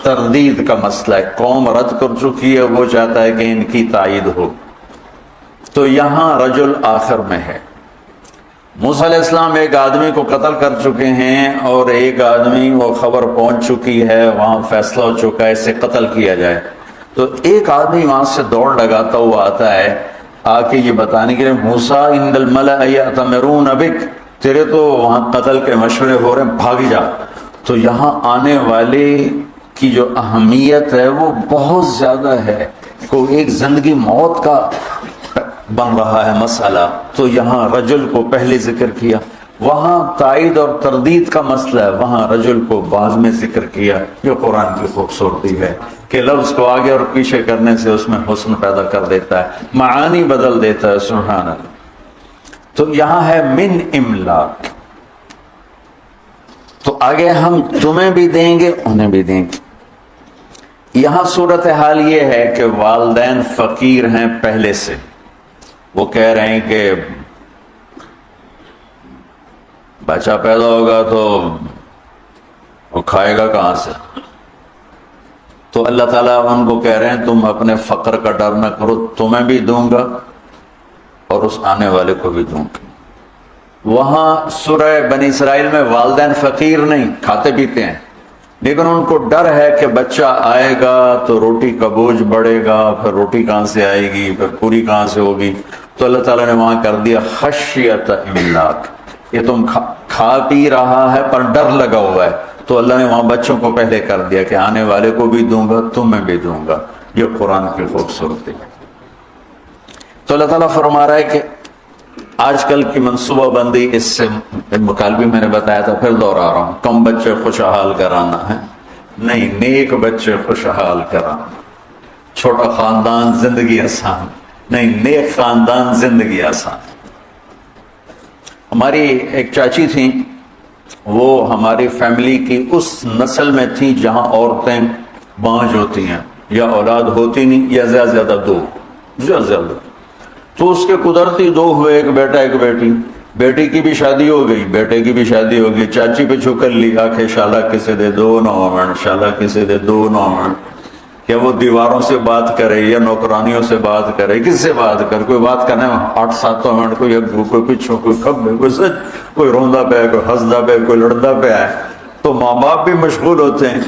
تردید کا مسئلہ ہے، قوم رد کر چکی ہے، وہ چاہتا ہے کہ ان کی تائید ہو، تو یہاں رجل آخر میں ہے۔ موسیٰ علیہ السلام ایک آدمی کو قتل کر چکے ہیں، اور ایک آدمی وہ خبر پہنچ چکی ہے، وہاں فیصلہ ہو چکا ہے اسے قتل کیا جائے، تو ایک آدمی وہاں سے دوڑ لگاتا ہوا آتا ہے آ کے یہ بتانے کے لیے، موسیٰ ان الملأ یأتمرون بک، تیرے تو وہاں قتل کے مشورے ہو رہے ہیں، بھاگ جا۔ تو یہاں آنے والے کی جو اہمیت ہے وہ بہت زیادہ ہے، کوئی ایک زندگی موت کا بن رہا ہے مسئلہ، تو یہاں رجل کو پہلے ذکر کیا، وہاں تائید اور تردید کا مسئلہ ہے، وہاں رجل کو بعد میں ذکر کیا۔ یہ قرآن کی خوبصورتی ہے کہ لفظ کو آگے اور پیچھے کرنے سے اس میں حسن پیدا کر دیتا ہے، معانی بدل دیتا ہے، سبحان اللہ۔ تو یہاں ہے من املاک، تو آگے ہم تمہیں بھی دیں گے انہیں بھی دیں گے۔ یہاں صورتحال یہ ہے کہ والدین فقیر ہیں پہلے سے، وہ کہہ رہے ہیں کہ بچہ پیدا ہوگا تو وہ کھائے گا کہاں سے، تو اللہ تعالیٰ ان کو کہہ رہے ہیں تم اپنے فقر کا ڈر نہ کرو، تمہیں بھی دوں گا اور اس آنے والے کو بھی دوں گا۔ وہاں سورہ بنی اسرائیل میں والدین فقیر نہیں، کھاتے پیتے ہیں، لیکن ان کو ڈر ہے کہ بچہ آئے گا تو روٹی کا بوجھ بڑھے گا، پھر روٹی کہاں سے آئے گی، پھر پوری کہاں سے ہوگی، تو اللہ تعالیٰ نے وہاں کر دیا خشیت املاک، یہ تم کھا پی رہا ہے پر ڈر لگا ہوا ہے، تو اللہ نے وہاں بچوں کو پہلے کر دیا کہ آنے والے کو بھی دوں گا، تمہیں بھی دوں گا۔ یہ قرآن کی خوبصورتی ہے۔ تو اللہ تعالیٰ فرما رہا ہے کہ آج کل کی منصوبہ بندی، اس سے کل بھی میں نے بتایا تھا، پھر دوہرا رہا ہوں، کم بچے خوشحال کرانا ہے نہیں، نیک بچے خوشحال کرانا، چھوٹا خاندان زندگی آسان نہیں، نیک خاندان زندگی آسان۔ ہماری ایک چاچی تھیں، وہ ہماری فیملی کی اس نسل میں تھیں جہاں عورتیں بانجھ ہوتی ہیں، یا اولاد ہوتی نہیں، یا زیادہ زیادہ دو، زیادہ، تو اس کے قدرتی دو ہوئے، ایک بیٹا ایک بیٹی، بیٹی کی بھی شادی ہو گئی، بیٹے کی بھی شادی ہو گئی، چاچی پہ چھو کر لی آنکھیں، شالا کسے دے دو نومن، شالا کسے دے دو نومن، کیا وہ دیواروں سے بات کرے یا نوکرانیوں سے بات کرے، کس سے بات کرے، کوئی بات کرنے میں 8-7 منٹ، کوئی پچھو، کوئی کھب، کوئی سچ، کوئی روندہ پہ، کوئی ہنسدہ پہ، کوئی لڑدہ پہ ہے، تو ماں باپ بھی مشغول ہوتے ہیں،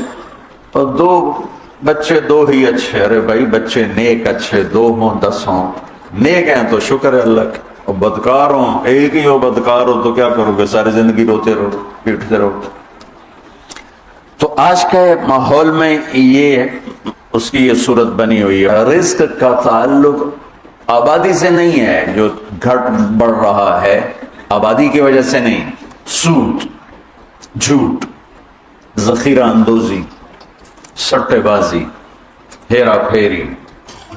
اور دو بچے دو ہی اچھے، ارے بھائی بچے نیک اچھے 2 ہوں 10 ہوں، نیک ہیں تو شکر ہے اللہ کا، اور بدکار ہوں، ایک ہی ہو بدکار ہو تو کیا کرو گے، ساری زندگی روتے رہو، پیٹتے رہو۔ تو آج کے ماحول میں یہ اس کی یہ صورت بنی ہوئی ہے، رزق کا تعلق آبادی سے نہیں ہے، جو گھٹ بڑھ رہا ہے آبادی کی وجہ سے نہیں، سود، جھوٹ، ذخیرہ اندوزی، سٹے بازی، ہیرا پھیری،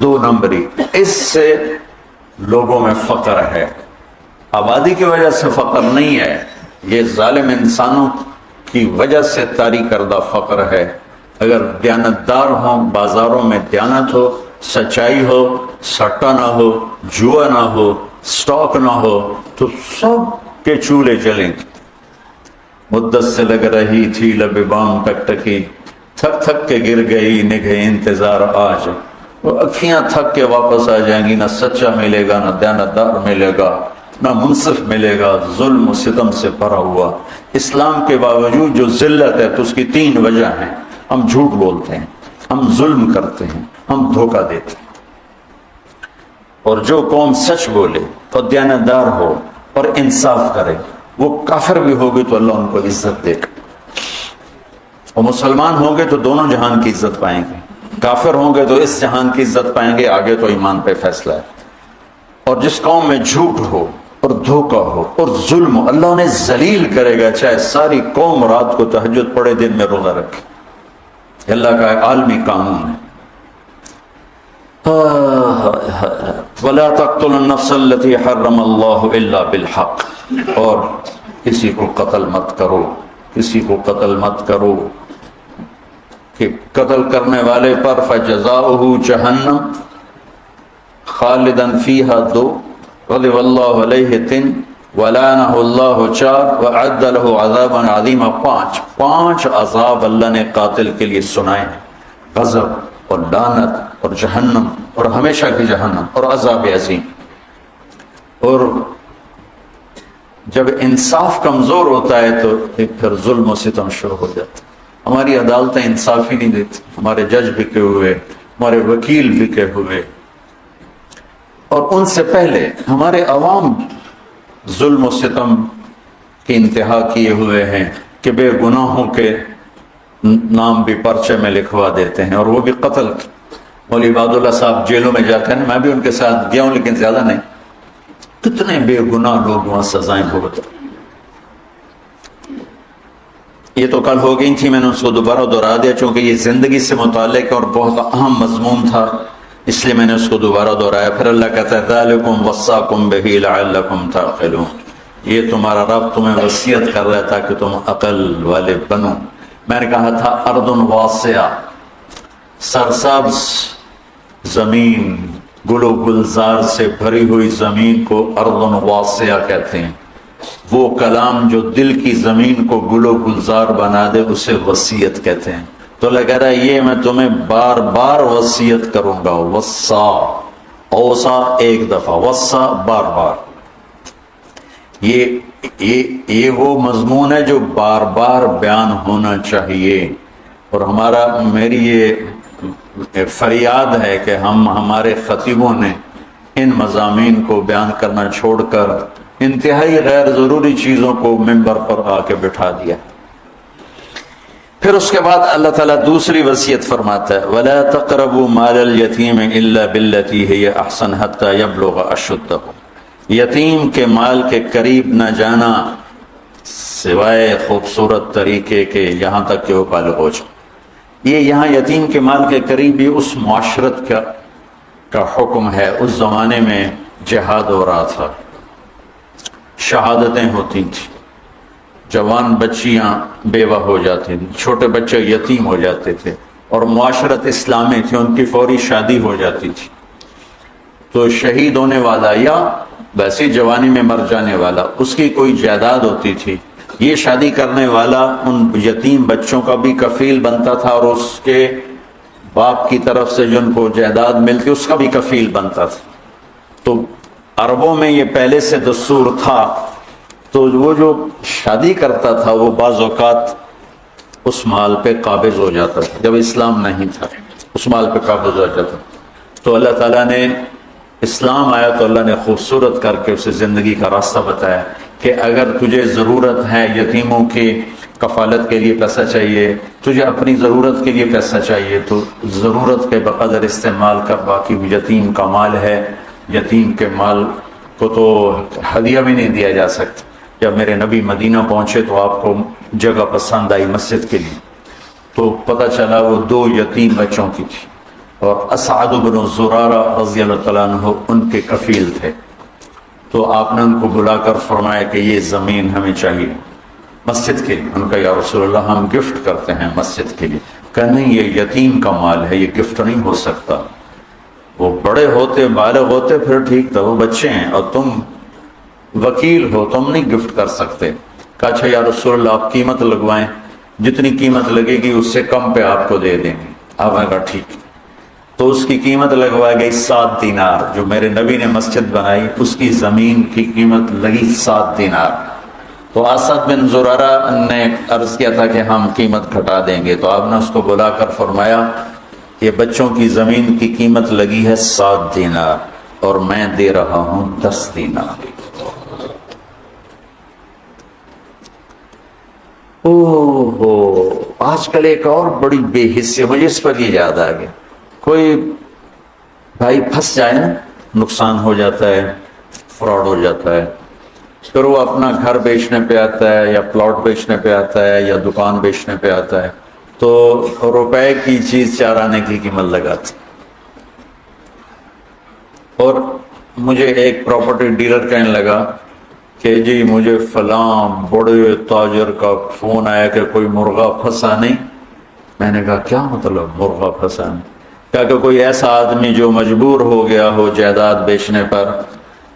2 نمبری، اس سے لوگوں میں فقر ہے، آبادی کی وجہ سے فقر نہیں ہے، یہ ظالم انسانوں کی وجہ سے طاری کردہ فقر ہے۔ اگر دیانتدار ہوں، بازاروں میں دیانت ہو، سچائی ہو، سٹا نہ ہو، جوا نہ ہو، سٹاک نہ ہو، تو سب کے چولہے چلیں گے۔ مدت سے لگ رہی تھی لب بام تک ٹکی، تھک تھک کے گر گئی نگہ انتظار آج، وہ اکھیاں تھک کے واپس آ جائیں گی، نہ سچا ملے گا، نہ دیانتدار ملے گا، نہ منصف ملے گا، ظلم و ستم سے بھرا ہوا۔ اسلام کے باوجود جو ذلت ہے تو اس کی 3 وجہ ہیں، ہم جھوٹ بولتے ہیں، ہم ظلم کرتے ہیں، ہم دھوکہ دیتے ہیں، اور جو قوم سچ بولے اور دیانتدار ہو اور انصاف کرے، وہ کافر بھی ہوگی تو اللہ ان کو عزت دے گا، اور مسلمان ہوں گے تو دونوں جہان کی عزت پائیں گے، کافر ہوں گے تو اس جہان کی عزت پائیں گے، آگے تو ایمان پہ فیصلہ ہے۔ اور جس قوم میں جھوٹ ہو اور دھوکہ ہو اور ظلم ہو، اللہ انہیں ذلیل کرے گا، چاہے ساری قوم رات کو تہجد پڑھے دن میں روزہ رکھے۔ اللہ کا ایک عالمی قانون ہے۔ وَلَا تَقْتُلُوا النَّفْسَ الَّتِي حَرَّمَ اللَّهُ إِلَّا بِالْحَقِّ، اور کسی کو قتل مت کرو، کسی کو قتل مت کرو، کہ قتل کرنے والے پر فَجَزَاؤُهُ جَهَنَّمْ خالداً فِيهَا 2، غضب اللہ علیہ 3، وَلَعَنَهُ اللَّهُ 4، وَأَعَدَّ لَهُ عَذَابًا عَظِيمًا 5 عذاب اللہ نے قاتل کے لیے سنائے ہیں۔ غضب اور لعنت اور جہنم اور ہمیشہ کی جہنم اور عذاب عظیم. اور جب انصاف کمزور ہوتا ہے تو پھر ظلم و ستم شروع ہو جاتا ہے. ہماری عدالتیں انصاف ہی نہیں دیتی، ہمارے جج بکے ہوئے، ہمارے وکیل بکے ہوئے، اور ان سے پہلے ہمارے عوام ظلم و ستم کی انتہا کیے ہوئے ہیں کہ بے گناہوں کے نام بھی پرچے میں لکھوا دیتے ہیں، اور وہ بھی قتل. مولوی عباد اللہ صاحب جیلوں میں جاتے ہیں، میں بھی ان کے ساتھ گیا ہوں لیکن زیادہ نہیں. کتنے بے گناہ لوگ وہاں سزائیں بھگت. یہ تو کل ہو گئی تھی، میں نے اس کو دوبارہ دہرا دیا چونکہ یہ زندگی سے متعلق اور بہت اہم مضمون تھا، اس لیے میں نے اس کو دوبارہ دہرایا. پھر اللہ کہتا ہے ذالکم وصاکم بہ لعلکم تعقلون، یہ تمہارا رب تمہیں وصیت کر رہا تھا کہ تم عقل والے بنو. میں نے کہا تھا ارض واسعہ، سرسبز زمین، گل و گلزار سے بھری ہوئی زمین کو ارض واسعہ کہتے ہیں. وہ کلام جو دل کی زمین کو گل و گلزار بنا دے اسے وصیت کہتے ہیں. تو اللہ کہہ رہا ہے یہ میں تمہیں بار بار وصیت کروں گا. وصا، اوصا ایک دفعہ، وصا بار بار. یہ وہ مضمون ہے جو بار بار بیان ہونا چاہیے. اور میری یہ فریاد ہے کہ ہمارے خطیبوں نے ان مضامین کو بیان کرنا چھوڑ کر انتہائی غیر ضروری چیزوں کو ممبر پر آ کے بٹھا دیا. پھر اس کے بعد اللہ تعالیٰ دوسری وصیت فرماتا ہے وَلَا تَقْرَبُوا مَالَ الْيَتِيمِ إِلَّا بِالَّتِي هِيَ أَحْسَنُ حَتَّى يَبْلُغَ أَشُدَّهُ. یتیم کے مال کے قریب نہ جانا سوائے خوبصورت طریقے کے یہاں تک کہ وہ بالغ ہو جائے. یہ یہاں یتیم کے مال کے قریب یہ اس معاشرت کا حکم ہے. اس زمانے میں جہاد ہو رہا تھا، شہادتیں ہوتی تھیں، جوان بچیاں بیوہ ہو جاتی تھیں، چھوٹے بچے یتیم ہو جاتے تھے، اور معاشرت اسلامی تھی، ان کی فوری شادی ہو جاتی تھی. تو شہید ہونے والا یا ویسی جوانی میں مر جانے والا، اس کی کوئی جائیداد ہوتی تھی. یہ شادی کرنے والا ان یتیم بچوں کا بھی کفیل بنتا تھا، اور اس کے باپ کی طرف سے جن کو جائیداد ملتی اس کا بھی کفیل بنتا تھا. تو عربوں میں یہ پہلے سے دستور تھا. تو وہ جو شادی کرتا تھا وہ بعض اوقات اس مال پہ قابض ہو جاتا تھا. جب اسلام نہیں تھا اس مال پہ قابض ہو جاتا. تو اللہ تعالیٰ نے اسلام آیا تو اللہ نے خوبصورت کر کے اسے زندگی کا راستہ بتایا کہ اگر تجھے ضرورت ہے، یتیموں کی کفالت کے لیے پیسہ چاہیے، تجھے اپنی ضرورت کے لیے پیسہ چاہیے، تو ضرورت کے بقدر استعمال کر. باقی یتیم کا مال ہے، یتیم کے مال کو تو ہدیہ بھی نہیں دیا جا سکتا. جب میرے نبی مدینہ پہنچے تو آپ کو جگہ پسند آئی مسجد کے لیے، تو پتہ چلا وہ 2 یتیم بچوں کی تھی، اور اسعد بن زرارہ رضی اللہ تعالیٰ عنہ ان کے کفیل تھے. تو آپ نے ان کو بلا کر فرمایا کہ یہ زمین ہمیں چاہیے مسجد کے لیے. ان کا یا رسول اللہ ہم گفٹ کرتے ہیں مسجد کے لیے. کہ نہیں، یہ یتیم کا مال ہے، یہ گفٹ نہیں ہو سکتا. وہ بڑے ہوتے، بالغ ہوتے پھر ٹھیک تھا، وہ بچے ہیں اور تم وکیل ہو، تم نہیں گفٹ کر سکتے. کہا اچھا یا رسول اللہ آپ قیمت لگوائیں، جتنی قیمت لگے گی اس سے کم پہ آپ کو دے دیں گے. آپ نے کہا ٹھیک. تو اس کی قیمت لگوائی گئی 7 دینار. جو میرے نبی نے مسجد بنائی اس کی زمین کی قیمت لگی 7 دینار. تو اسد بن زرارہ نے عرض کیا تھا کہ ہم قیمت گھٹا دیں گے. تو آپ نے اس کو بلا کر فرمایا یہ بچوں کی زمین کی قیمت لگی ہے 7 دینار اور میں دے رہا ہوں 10 دینار. آج کل ایک اور بڑی بے حسی، مجھے اس پر یہ یاد آ گیا. کوئی بھائی پھنس جائے نا، نقصان ہو جاتا ہے، فراڈ ہو جاتا ہے، پھر وہ اپنا گھر بیچنے پہ آتا ہے یا پلاٹ بیچنے پہ آتا ہے یا دکان بیچنے پہ آتا ہے، تو روپے کی چیز 4 آنے کی قیمت لگاتا. اور مجھے ایک پراپرٹی ڈیلر کہنے لگا کہ جی مجھے فلاں بڑے تاجر کا فون آیا کہ کوئی مرغا پھنسا نہیں. میں نے کہا کیا مطلب مرغا پھنسا نہیں؟ کہا کہ کوئی ایسا آدمی جو مجبور ہو گیا ہو جائیداد بیچنے پر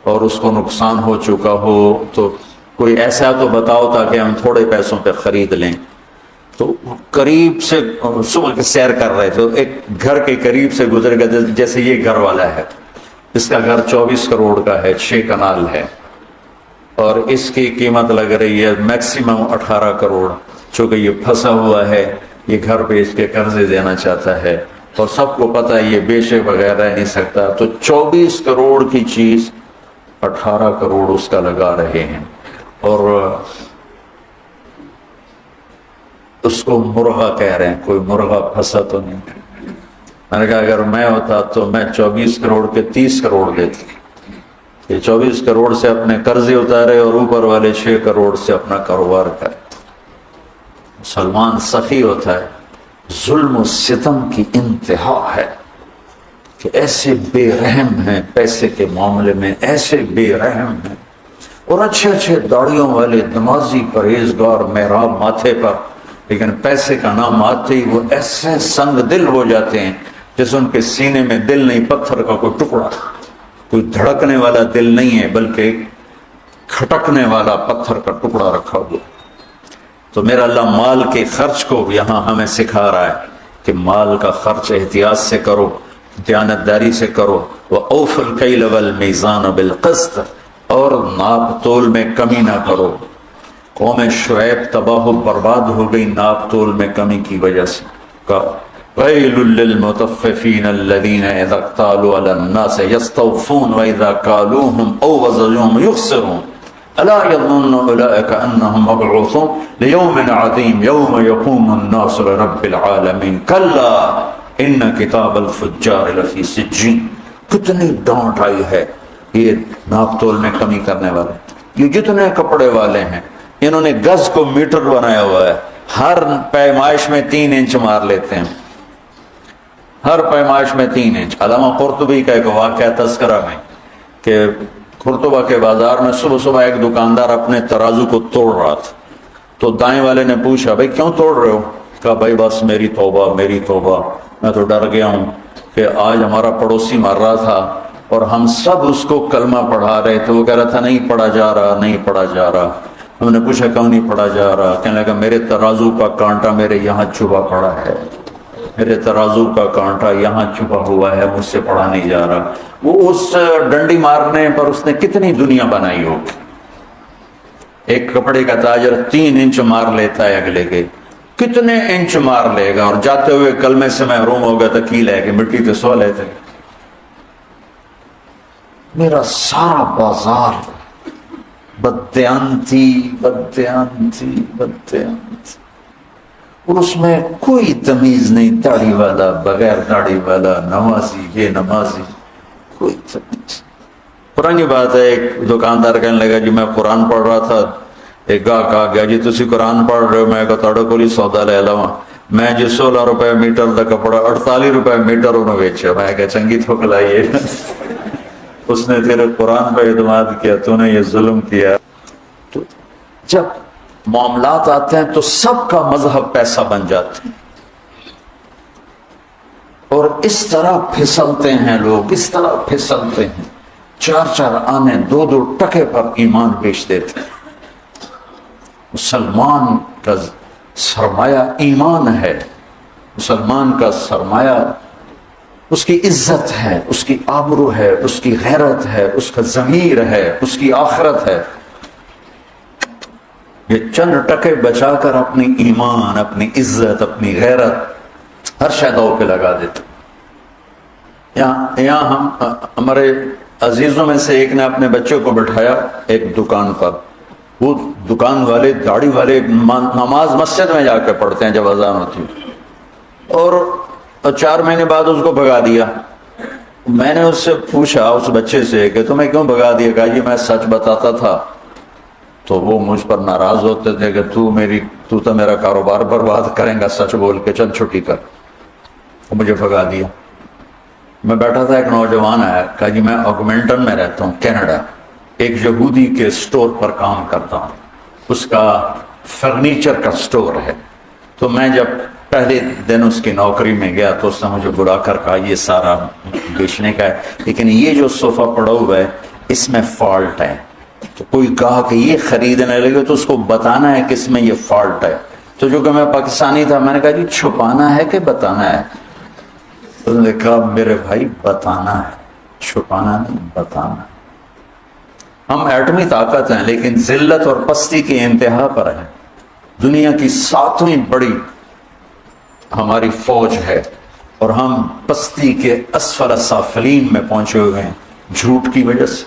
اور اس کو نقصان ہو چکا ہو، تو کوئی ایسا تو بتاؤ تاکہ ہم تھوڑے پیسوں پہ خرید لیں. تو قریب سے صبح کے سیر کر رہے تھے، ایک گھر کے قریب سے گزر گئے جیسے یہ گھر والا ہے، اس کا گھر 24 کروڑ کا ہے، 6 کنال ہے، اور اس کی قیمت لگ رہی ہے میکسیمم 18 کروڑ، چونکہ یہ پھنسا ہوا ہے، یہ گھر بیچ کے قرضے دینا چاہتا ہے، اور سب کو پتہ ہے یہ بیچے بغیر رہ نہیں سکتا، تو 24 کروڑ کی چیز 18 کروڑ اس کا لگا رہے ہیں، اور اس کو مرغا کہہ رہے ہیں، کوئی مرغا پھنسا تو نہیں۔ میں نے کہا اگر میں ہوتا تو میں 24 کروڑ کے 30 کروڑ دیتی، یہ 24 کروڑ سے اپنے قرضے اتارے اور اوپر والے 6 کروڑ سے اپنا کاروبار کرے۔ مسلمان سخی ہوتا ہے، ظلم و ستم کی انتہا ہے کہ ایسے بے رحم ہیں، پیسے کے معاملے میں ایسے بے رحم ہیں، اور اچھے اچھے داڑیوں والے نمازی پرہیزگار محراب ماتھے پر، لیکن پیسے کا نام آتے ہی وہ ایسے سنگ دل ہو جاتے ہیں جیسے ان کے سینے میں دل نہیں، پتھر کا کوئی ٹکڑا، کوئی دھڑکنے والا دل نہیں ہے بلکہ کھٹکنے والا پتھر کا ٹکڑا رکھا ہوا۔ تو میرا اللہ مال کے خرچ کو یہاں ہمیں سکھا رہا ہے کہ مال کا خرچ احتیاط سے کرو، دیانتداری سے کرو، وَأَوْفُوا الْكَيْلَ وَالْمِيزَانَ بِالْقِسْطِ، اور ناپ تول میں کمی نہ کرو۔ قوم شعیب تباہ و برباد ہو گئی ناپ تول میں کمی کی وجہ سے۔ وَيْلٌ لِّلْمُطَفِّفِينَ الَّذِينَ إِذَا اكْتَالُوا عَلَى النَّاسِ يَسْتَوْفُونَ وَإِذَا كَالُوهُمْ أَوْ وَزَنُوهُمْ يُخْسِرُونَ أَلَا يَظُنُّ أُولَٰئِكَ أَنَّهُمْ مَبْعُوثُونَ لِيَوْمٍ عَظِيمٍ يَوْمَ يَقُومُ النَّاسُ لِرَبِّ الْعَالَمِينَ كَلَّا إِنَّ كِتَابَ الْفُجَّارِ لَفِي سِجِّينٍ۔ کتنی ڈانٹ آئی ہے یہ ناپ تول میں کمی کرنے والے، یہ جتنے کپڑے والے ہیں انہوں نے گز کو میٹر بنایا ہوا ہے، ہر پیمائش میں 3 انچ مار لیتے ہیں، ہر پیمائش میں 3 انچ۔ علامہ قرطبی کا ایک واقعہ تذکرہ میں کہ قرطبہ کے بازار میں صبح صبح ایک دکاندار اپنے ترازو کو توڑ رہا تھا، تو دائیں والے نے پوچھا بھائی کیوں توڑ رہے ہو؟ کہا بھائی بس میری توبہ میری توبہ، میں تو ڈر گیا ہوں کہ آج ہمارا پڑوسی مر رہا تھا اور ہم سب اس کو کلمہ پڑھا رہے تھے، وہ کہہ رہا تھا نہیں پڑھا جا رہا نہیں پڑھا جا رہا۔ ہم نے پوچھا کیوں نہیں پڑھا جا رہا؟ کہنے لگا میرے ترازو کا کانٹا میرے یہاں چھپا پڑا ہے، میرے ترازو کا کانٹا یہاں چھپا ہوا ہے، مجھ سے پڑھا نہیں جا رہا۔ وہ اس ڈنڈی مارنے پر اس نے کتنی دنیا بنائی ہوگی۔ ایک کپڑے کا تاجر 3 انچ مار لیتا ہے اگلے کے، کتنے انچ مار لے گا، اور جاتے ہوئے کلمے سے محروم ہو گیا تو کی لے کے مٹی پہ سو لیتے۔ میرا سارا بازار بددیانتی بددیانتی بددیانتی، اور اس میں کوئی تمیز نہیں، داڑھی والا بغیر داڑھی والا، نمازی بے نمازی، کوئی تمیز۔ پرانی بات ہے، ایک دکاندار کہنے لگا جی میں قرآن پڑھ رہا تھا، ایک گاہک آ گیا جی تسی قرآن پڑھ رہے ہو؟ میں کہا تاڑے کولی سودا لے لواں۔ میں جی 16 روپے میٹر دا کپڑا 48 روپے میٹر انہوں بیچا۔ میں کہا چنگی تھوک لائیے، اس نے تیرے قرآن پہ اعتماد کیا، تو نے یہ ظلم کیا۔ تو جب معاملات آتے ہیں تو سب کا مذہب پیسہ بن جاتا ہے، اور اس طرح پھسلتے ہیں لوگ، اس طرح پھسلتے ہیں، 4 آنے 2 ٹکے پر ایمان بیچ دیتے ہیں۔ مسلمان کا سرمایہ ایمان ہے، مسلمان کا سرمایہ اس کی عزت ہے، اس کی آبرو ہے، اس کی غیرت ہے، اس کا ضمیر ہے، اس کی آخرت ہے۔ یہ چند ٹکے بچا کر اپنی ایمان، اپنی عزت، اپنی غیرت ہر شہدوں پہ لگا دیتے۔ یہاں ہم ہمارے عزیزوں میں سے ایک نے اپنے بچے کو بٹھایا ایک دکان پر، وہ دکان والے داڑھی والے نماز مسجد میں جا کے پڑھتے ہیں جب اذان ہوتی ہے، اور 4 مہینے بعد اس کو بھگا دیا۔ میں نے اس سے پوچھا اس بچے سے کہ تمہیں کیوں بھگا دیا؟ کہا جی میں سچ بتاتا تھا تو وہ مجھ پر ناراض ہوتے تھے کہ تو تو میرا کاروبار برباد کریں گا سچ بول کے، چل چھٹی کر، وہ مجھے بھگا دیا۔ میں بیٹھا تھا، ایک نوجوان آیا، کہا جی میں آگمنٹن میں رہتا ہوں کینیڈا، ایک یہودی کے سٹور پر کام کرتا ہوں، اس کا فرنیچر کا سٹور ہے۔ تو میں جب پہلے دن اس کی نوکری میں گیا تو اس نے مجھے بلا کر کہا یہ سارا بیچنے کا ہے، لیکن یہ جو صوفہ پڑا ہوا ہے اس میں فالٹ ہے، تو کوئی گاہک یہ خریدنے لگے تو اس کو بتانا ہے کہ اس میں یہ فالٹ ہے۔ تو جو کہ میں پاکستانی تھا میں نے کہا جی چھپانا ہے کہ بتانا ہے؟ تو نے کہا میرے بھائی بتانا ہے، چھپانا نہیں، بتانا ہے۔ ہم ایٹمی طاقت ہیں لیکن ذلت اور پستی کی انتہا پر ہیں۔ دنیا کی 7ویں بڑی ہماری فوج ہے اور ہم پستی کے اسفل السافلین میں پہنچے ہوئے ہیں، جھوٹ کی وجہ سے،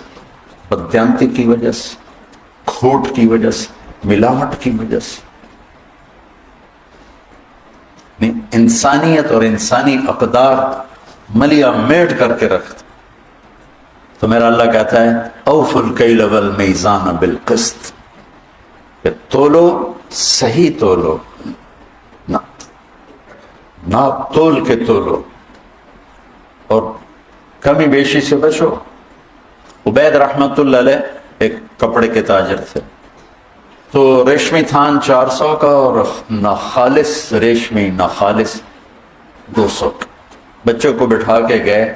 بددیانتی کی وجہ سے، کھوٹ کی وجہ سے، ملاوٹ کی وجہ سے۔ انسانیت اور انسانی اقدار ملیا میٹ کر کے رکھتے۔ تو میرا اللہ کہتا ہے اوفوا الکیل والمیزان بالقسط، کہ تولو، صحیح تولو، ناپ تول کے تولو اور کمی بیشی سے بچو۔ عبید رحمت اللہ علیہ ایک کپڑے کے تاجر تھے، تو ریشمی تھان 400 کا اور ناخالص ریشمی ناخالص 200 کا۔ بچوں کو بٹھا کے گئے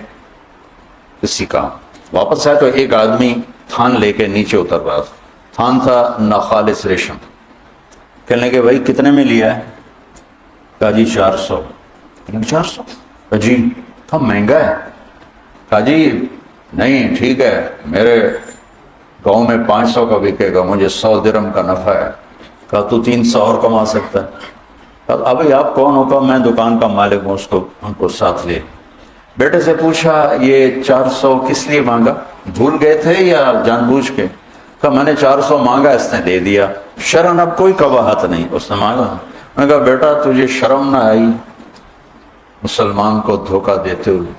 کسی کام، واپس آئے تو ایک آدمی تھان لے کے نیچے اتر رہا تھا، تھان تھا ناخالص ریشم۔ کہنے لگے بھائی کتنے میں لیا ہے؟ کہا جی 400۔ 400؟ کہا جی کہا مہنگا ہے؟ کہا جی نہیں ٹھیک ہے، میرے گاؤں میں 500 کا بکے گا، مجھے 100 درہم کا نفع ہے۔ کہا تو 300 اور کما سکتا ہے۔ کہا ابھی آپ کون ہو؟ کہا میں دکان کا مالک ہوں، اس کو ہم کو ساتھ لے۔ بیٹے سے پوچھا یہ 400 کس لیے مانگا؟ بھول گئے تھے یا جان بوجھ کے؟ کہا میں نے 400 مانگا، اس نے دے دیا، شرن اب کوئی قباحت نہیں، اس نے مانگا۔ میں نے کہا بیٹا تجھے شرم نہ آئی مسلمان کو دھوکہ دیتے ہوئے؟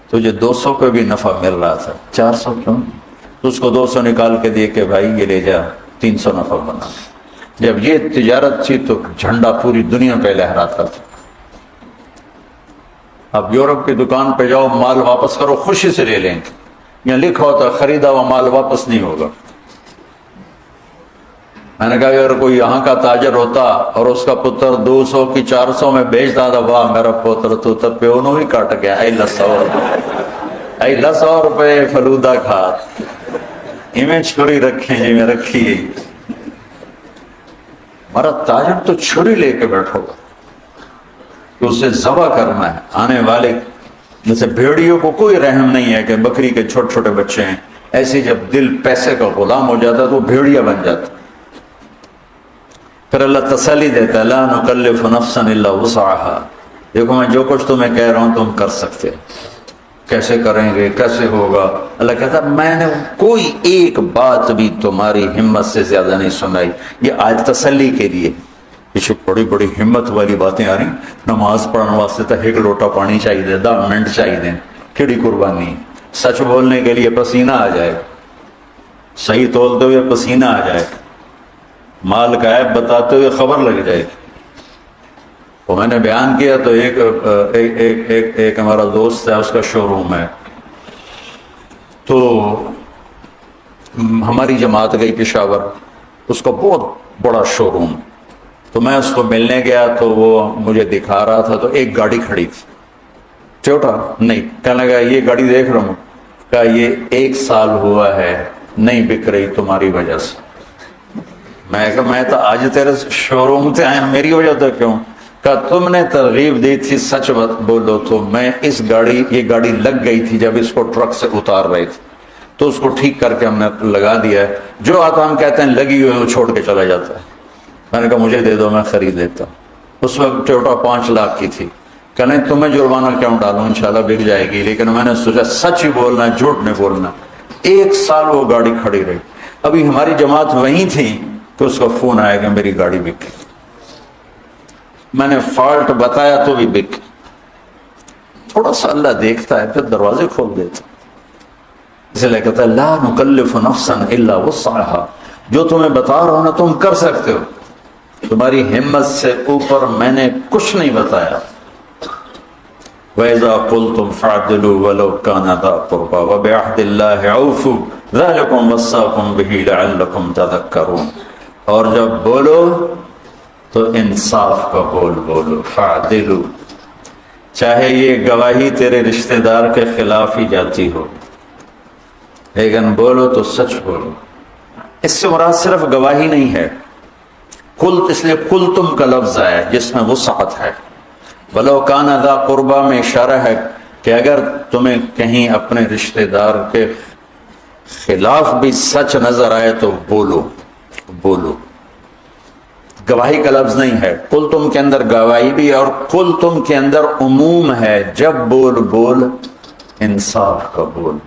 تجھے 200 پہ بھی نفع مل رہا تھا، 400 کیوں؟ تو اس کو 200 نکال کے دیے کہ بھائی یہ لے جا، 300 نفع بنا۔ جب یہ تجارت تھی تو جھنڈا پوری دنیا پہ لہراتا تھا۔ اب یورپ کی دکان پہ جاؤ، مال واپس کرو، خوشی سے لے لیں گے، یہاں لکھا ہوتا خریدا ہوا مال واپس نہیں ہوگا۔ میں نے کہا اگر کوئی یہاں کا تاجر ہوتا اور اس کا پتر 200 کی 400 میں بیچتا تھا، واہ میرا پتر تو تب پیونوں ہی کٹ گیا، اے 100 روپے فلودہ کھا، میں چھری رکھیں جی میں رکھی گئی۔ ہمارا تاجر تو چھری لے کے بیٹھو گا کہ اسے ذبح کرنا ہے۔ آنے والے جیسے بھیڑیوں کو کوئی رحم نہیں ہے کہ بکری کے چھوٹے چھوٹے بچے ہیں، ایسے جب دل پیسے کا غلام ہو جاتا ہے تو بھیڑیا بن جاتا۔ پھر اللہ تسلی دیتا ہے لا نکلف نفسا الا وسعها، دیکھو میں جو کچھ تمہیں کہہ رہا ہوں تم کر سکتے، کیسے کریں گے، کیسے ہوگا؟ اللہ کہتا ہے میں نے کوئی ایک بات بھی تمہاری ہمت سے زیادہ نہیں سنائی۔ یہ آج تسلی کے لیے، پیچھے بڑی بڑی ہمت والی باتیں آ رہی، نماز پڑھنے واسطے تو ایک لوٹا پانی چاہیے، 10 منٹ چاہیے، کیڑی قربانی؟ سچ بولنے کے لیے پسینہ آ جائے، صحیح تولتے ہوئے پسینہ آ جائے، مال کا عیب بتاتے ہوئے خبر لگ جائے۔ وہ میں نے بیان کیا تو ایک ہمارا دوست ہے، اس کا شو روم ہے، تو ہماری جماعت گئی پشاور، اس کا بہت بڑا شو روم، تو میں اس کو ملنے گیا تو وہ مجھے دکھا رہا تھا، تو ایک گاڑی کھڑی تھی، چھوٹا نہیں، کہنے لگا یہ گاڑی دیکھ رہا ہوں، کہا یہ 1 سال ہوا ہے نہیں بک رہی تمہاری وجہ سے۔ میں کہا میں تو آج تیرے شو روم سے آیا، میری وجہ تو کیوں؟ کہا تم نے ترغیب دی تھی سچ بولو تو میں یہ گاڑی لگ گئی تھی جب اس کو ٹرک سے اتار رہے تھے، تو اس کو ٹھیک کر کے ہم نے لگا دیا ہے، جو آتا ہم کہتے ہیں لگی ہوئی وہ چھوڑ کے چلا جاتا ہے۔ میں نے کہا مجھے دے دو میں خرید لیتا ہوں۔ اس وقت ٹویوٹا 5 لاکھ کی تھی، کہ نہیں تمہیں جرمانہ کیوں ڈالوں، انشاءاللہ بک جائے گی، لیکن میں نے سوچا سچ ہی بولنا ہے، جھوٹ نہیں بولنا۔ 1 سال وہ گاڑی کھڑی رہی، ابھی ہماری جماعت وہیں تھی تو اس کا فون آیا کہ میری گاڑی بک گئی، میں نے فالٹ بتایا تو بھی بک۔ تھوڑا سا اللہ دیکھتا ہے پھر دروازے کھول دیتا، اس لیے کہتا ہے لا نکلف نفسا الا وسعها، جو تمہیں بتا رہا ہوں نا تم کر سکتے ہو، تمہاری ہمت سے اوپر میں نے کچھ نہیں بتایا۔ وَإِذَا قُلْتُمْ فَاعْدِلُوا وَلَوْ كَانَ ذَا قُرْبَىٰ وَبِعَهْدِ اللَّهِ أَوْفُوا ذَلِكُمْ وَصَّاكُمْ بِهِ لَعَلَّكُمْ تَذَكَّرُونَ، اور جب بولو تو انصاف کا بولو، فَاعْدِلُوا، چاہے یہ گواہی تیرے رشتہ دار کے خلاف ہی جاتی ہو، لیکن بولو تو سچ بولو۔ اس سے مراد صرف گواہی نہیں ہے، قلت اس لیے قلتم کا لفظ ہے جس میں وسعت ہے. ولو کان ذا قربا میں اشارہ ہے کہ اگر تمہیں کہیں اپنے رشتہ دار کے خلاف بھی سچ نظر آئے تو بولو. گواہی کا لفظ نہیں ہے. قلتم کے اندر گواہی بھی اور قلتم کے اندر عموم ہے. جب بول انصاف کا بول.